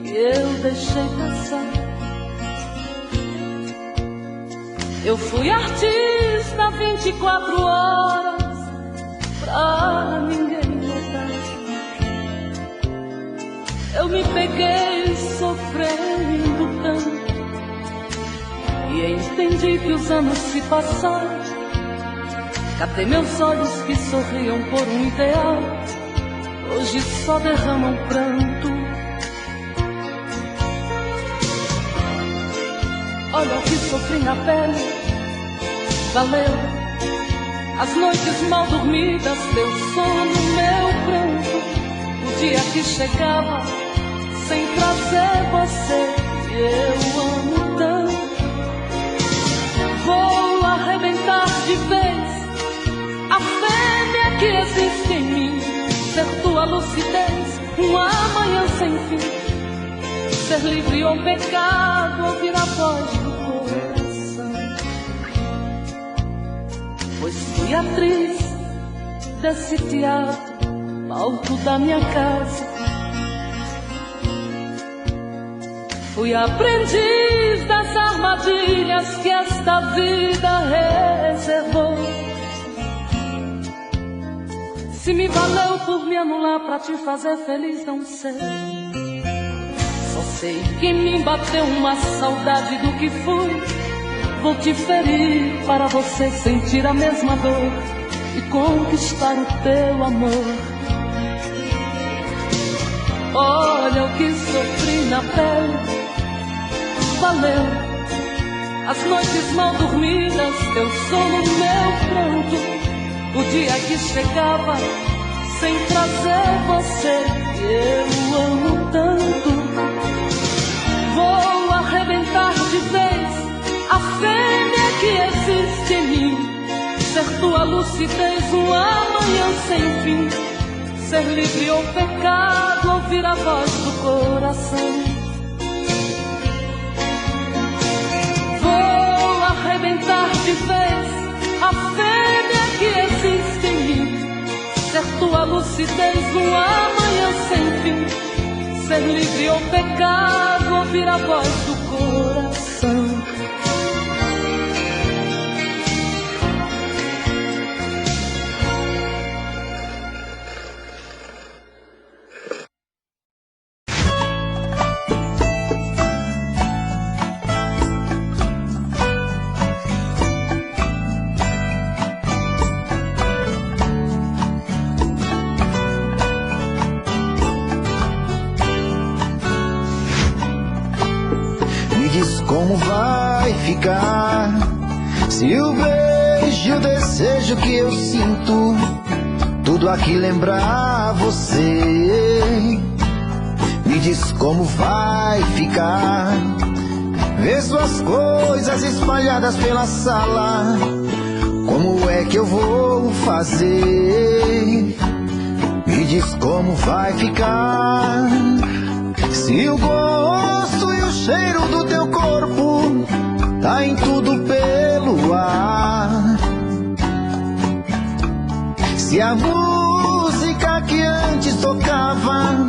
Speaker 2: que eu deixei passar. Eu fui artista 24 horas pra ninguém notar. Eu me peguei sofrendo tanto e entendi que os anos se passaram. Catei meus olhos que sorriam por um ideal, hoje só derramam pranto. Olha o que sofri na pele, valeu. As noites mal dormidas, teu sono no meu pranto. O dia que chegava sem trazer você, que eu amo tanto. Vou arrebentar de vez a fêmea que existe em mim, ser tua lucidez, um amanhã sem fim, ser livre ou pecado, ouvir a voz do coração. Pois fui atriz desse teatro, palco da minha casa. Fui aprendiz das armadilhas que esta vida reservou. Se me valeu por me anular pra te fazer feliz, não sei. Só sei que me bateu uma saudade do que fui. Vou te ferir para você sentir a mesma dor e conquistar o teu amor. Olha o que sofri na pele, valeu. As noites mal dormidas, teu sono, meu pranto. O dia que chegava sem trazer você, que eu amo tanto. Vou arrebentar de vez a fêmea que existe em mim, ser tua lucidez, um amanhã sem fim, ser livre ou pecado, ouvir a voz do coração. Vou arrebentar de vez a fêmea que existe em mim, ser tua lucidez, um amanhã sem fim, ser livre ou pecado, ouvir a voz do coração.
Speaker 3: Como vai ficar se o beijo e o desejo que eu sinto tudo aqui lembrar você? Me diz como vai ficar ver suas coisas espalhadas pela sala. Como é que eu vou fazer? Me diz como vai ficar se o gosto e o cheiro do teu corpo tá em tudo pelo ar. Se a música que antes tocava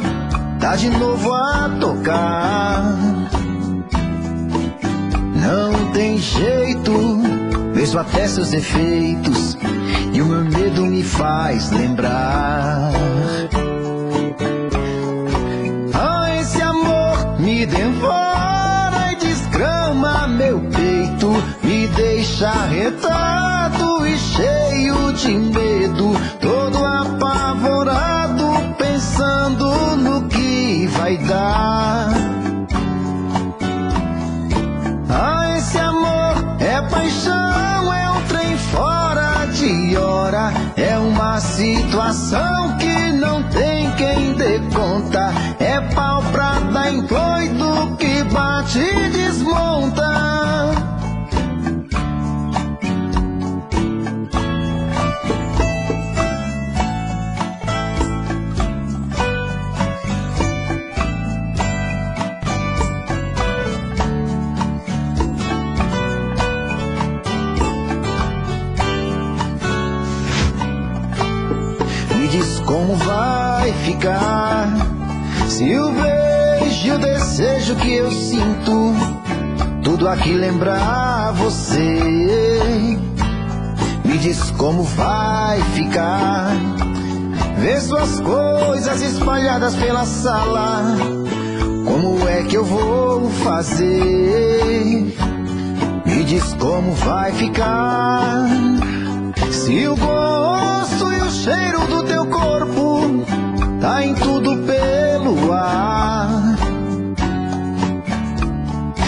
Speaker 3: tá de novo a tocar. Não tem jeito, vejo até seus defeitos e o meu medo me faz lembrar. Esse amor me devora e desgrama meu peito, me deixa arretado e cheio de medo, todo apavorado, pensando no que vai dar. Esse amor é paixão, é um trem fora de hora, é uma situação que não tem quem dê conta, é pau pra dar em doido que bate e desmonta. Me diz como vai ficar se o beijo e o desejo que eu sinto tudo aqui lembrar você? Me diz como vai ficar ver suas coisas espalhadas pela sala. Como é que eu vou fazer? Me diz como vai ficar se o gosto e o cheiro do teu corpo tá em tudo pelo ar.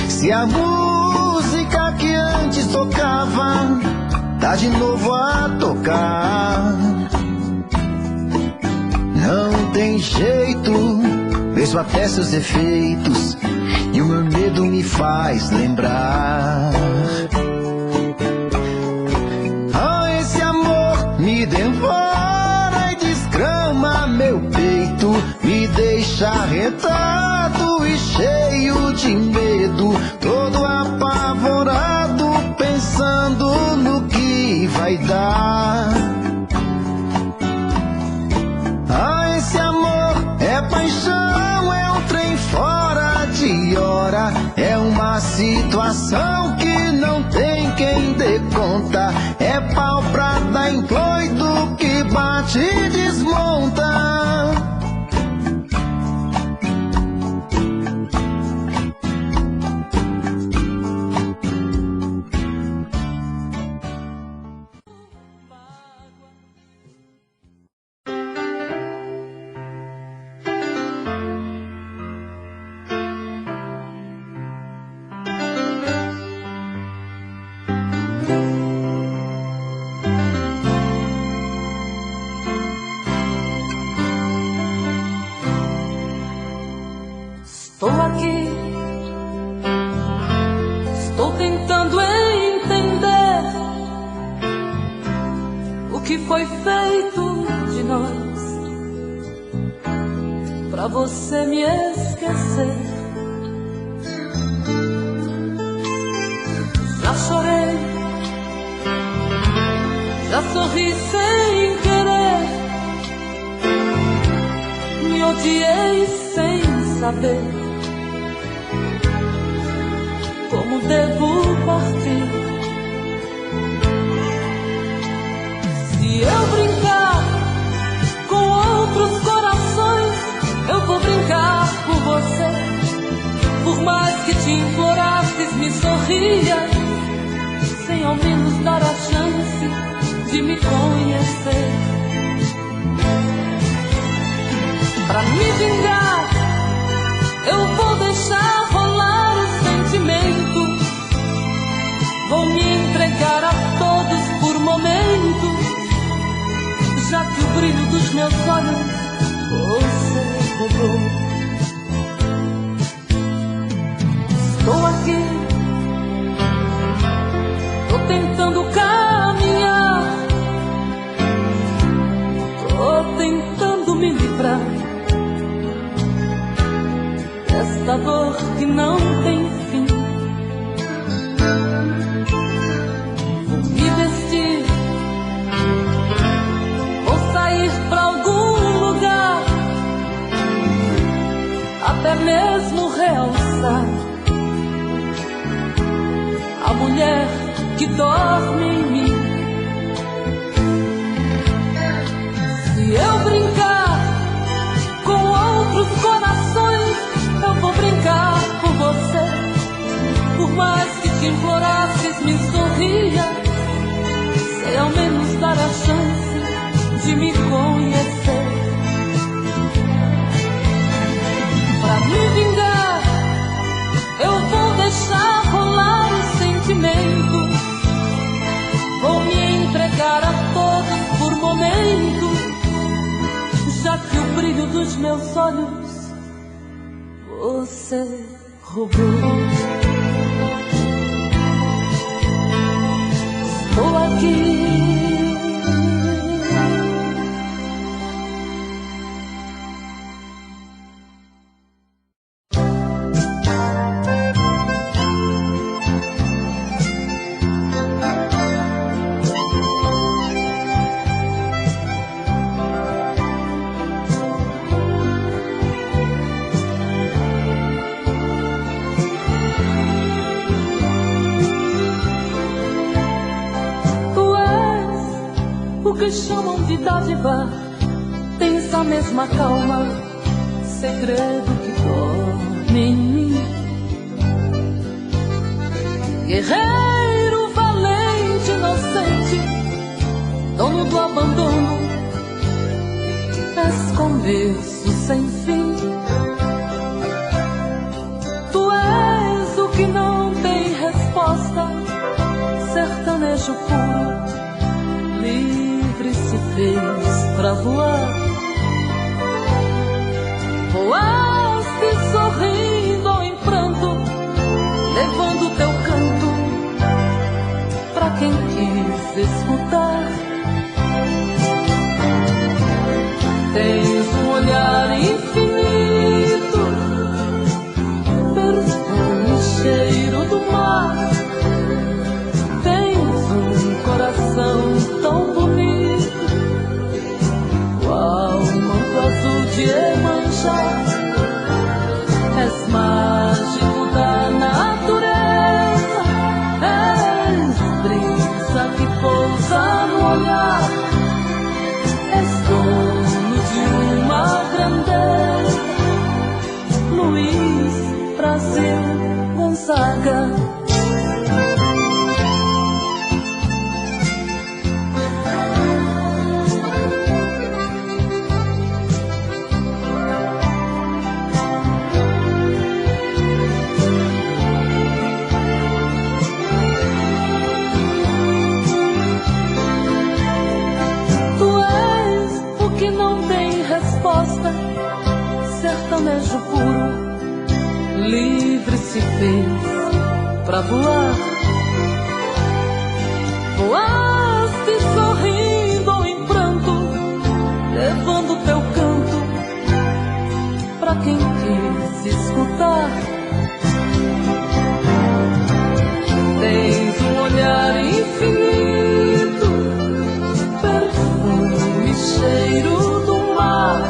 Speaker 3: Se a música que antes tocava tá de novo a tocar. Não tem jeito, vejo até seus defeitos e o meu medo me faz lembrar. Esse amor me devora e desgrama meu peito, me deixa arretado e cheio de medo, todo apavorado, pensando no que vai dar. Esse amor é paixão, é um trem fora de hora, é uma situação que não tem quem dê conta, é pau pra dar em doido que bate e desmonta.
Speaker 2: Estou aqui, estou tentando entender o que foi feito de nós pra você me esquecer. Já chorei, já sorri sem querer, me odiei sem saber como devo partir. Se eu brincar com outros corações, eu vou brincar por você. Por mais que te implorasses, me sorria, sem ao menos dar a chance de me conhecer. Pra me vingar, eu vou deixar rolar o sentimento. Vou me entregar a todos por momentos, já que o brilho dos meus olhos você roubou. Estou aqui, tô tentando caminhar, tô tentando me livrar desta dor que não tem fim. Vou me vestir, vou sair pra algum lugar, até mesmo realçar a mulher que dorme em mim. Se eu brincar com outros corações, eu vou brincar por você. Por mais que te implorasses, me sorria, sem ao menos dar a chance de me conhecer. Pra me vingar, eu vou deixar rolar o sentimento. Vou me entregar a todos por momento, já que o brilho dos meus olhos você roubou. Estou aqui, que chamam de dádiva, tens a mesma calma, segredo que dorme em mim. Guerreiro, valente, inocente, dono do abandono, és começo sem fim. Tu és o que não tem resposta, sertanejo puro, livre se fez pra voar. Voaste sorrindo ou em pranto, levando teu canto pra quem quis escutar. Tens um olhar infinito, perfume e cheiro do mar. Tens um coração tão bonito, qual um manto azul de Iemanjá. És mágico da natureza, és brisa que pousa no olhar, és dono de uma grandeza. Luiz Brasil Gonzaga. Sertanejo puro, livre se fez pra voar. Voaste sorrindo ou em pranto, levando teu canto pra quem quis escutar. Tens um olhar infinito, perfume e cheiro do mar.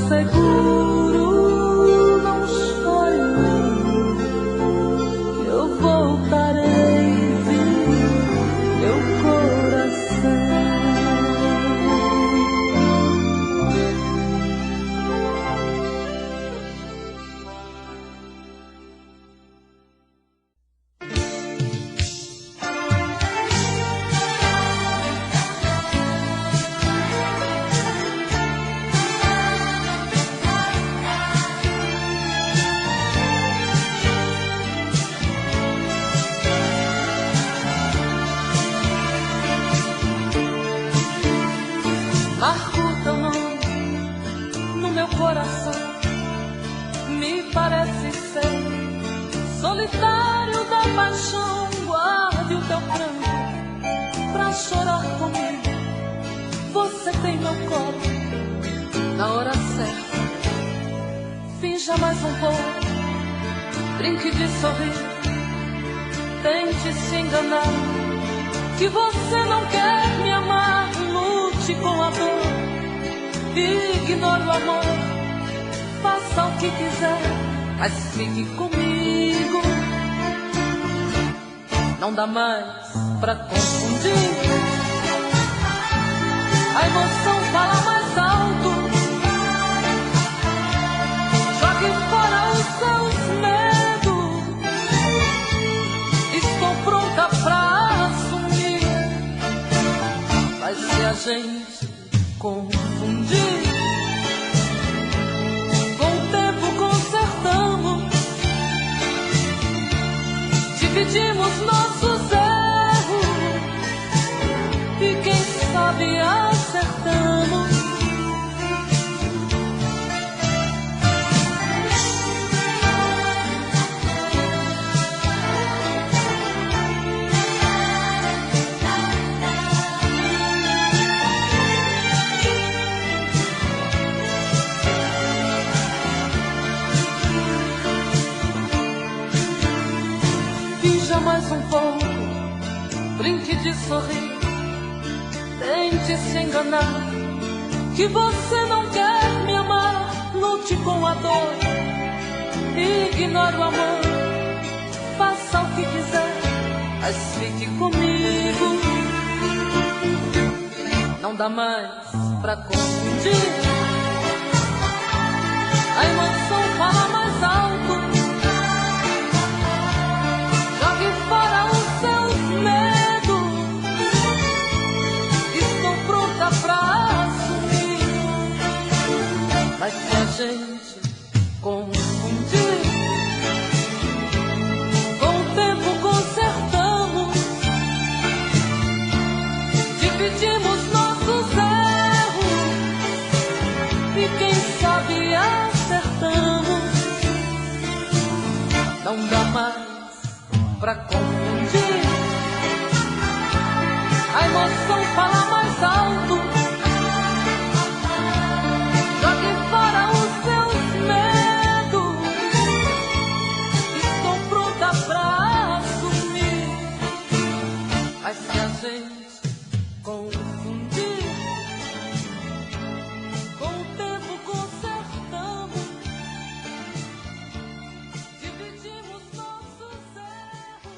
Speaker 2: seguro, não chore, eu voltarei, meu coração. Marco teu nome no meu coração, me parece ser solitário da paixão. Guarde o teu pranto pra chorar comigo. Você tem meu colo na hora certa. Finja mais um pouco, brinque de sorrir, tente se enganar, que você não quer me amar. Lute com a dor, ignore o amor, faça o que quiser, mas fique comigo. Não dá mais pra confundir, a emoção fala mais alto. Jogue fora os seus medos, estou pronta pra assumir. Mas se a gente confundir, com o tempo consertamos, dividimos nossos erros e quem sabe acertamos. Mais um pouco, brinque de sorrir, tente se enganar, que você não quer me amar. Lute com a dor, ignore o amor, faça o que quiser, mas fique comigo. Não dá mais pra confundir, a emoção fala mais alto. Fora os seus medos, estou pronta pra assumir. Mas se a gente confundir, com o tempo consertamos, dividimos nossos erros e quem sabe acertamos. Não dá mais pra confundir, a emoção fala mais alto. Jogue fora os seus medos, estou pronta pra assumir. Mas se a gente confundir, com o tempo consertamos, dividimos nossos erros.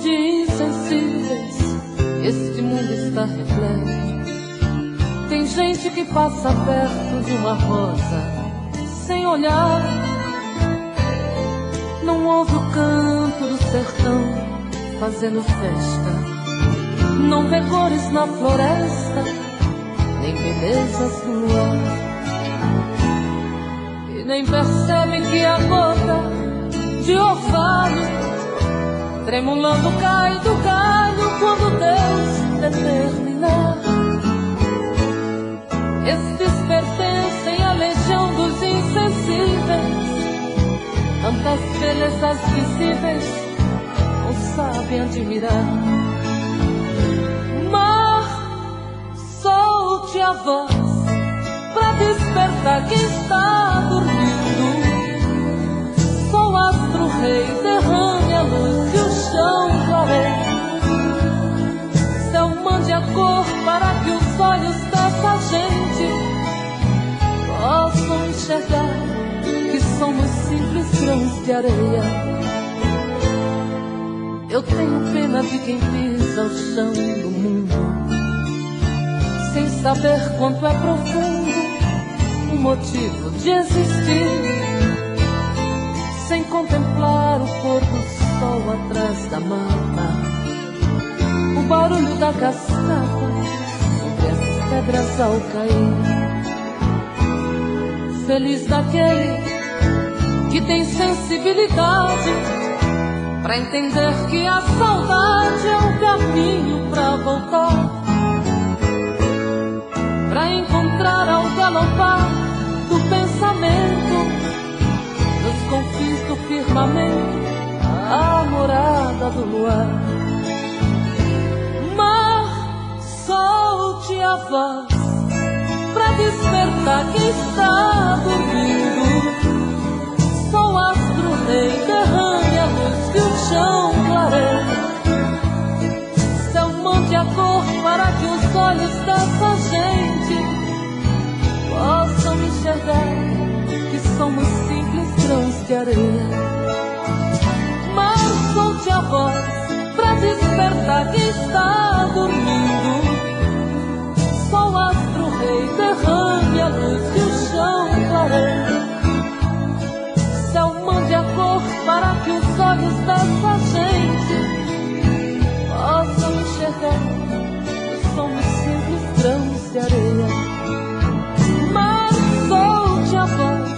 Speaker 2: De insensíveis, este mundo está repleto. Tem gente que passa perto de uma rosa sem olhar. Não ouve o canto do sertão fazendo festa, não vê cores na floresta, nem belezas no luar, e nem percebe que a gota de orvalho tremulando cai do galho quando Deus determinar. Estes pertencem à legião dos insensíveis, tantas belezas visíveis não sabem admirar. Mar, solte a voz pra despertar quem está dormindo. Sou astro rei, derrame a luz e o chão clareie. Céu, mande a cor para que os olhos dessa gente possam enxergar que somos simples grãos de areia. Eu tenho pena de quem pisa o chão do mundo sem saber quanto é profundo o motivo de existir, sem contemplar o pôr do sol atrás da mata, o barulho da cascata sobre as pedras ao cair. Feliz daquele que tem sensibilidade pra entender que a saudade é o caminho pra voltar, pra encontrar ao galopar do pensamento, nos confins do firmamento, a morada do luar. Mar, solte a voz pra despertar quem está dormindo. Sou astro rei, derrame a luz que o chão clareia. Céu, mande a cor para que os olhos dessa gente possam enxergar que somos simples grãos de areia. Mar, solte a voz pra despertar quem está dormindo. Sou astro rei, derrame a luz que o chão clareia. Céu, mande a cor para que os olhos dessa gente possam enxergar que somos simples grãos de areia. Mas solte a voz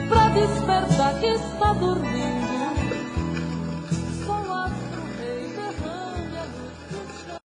Speaker 2: pra despertar quem está dormindo.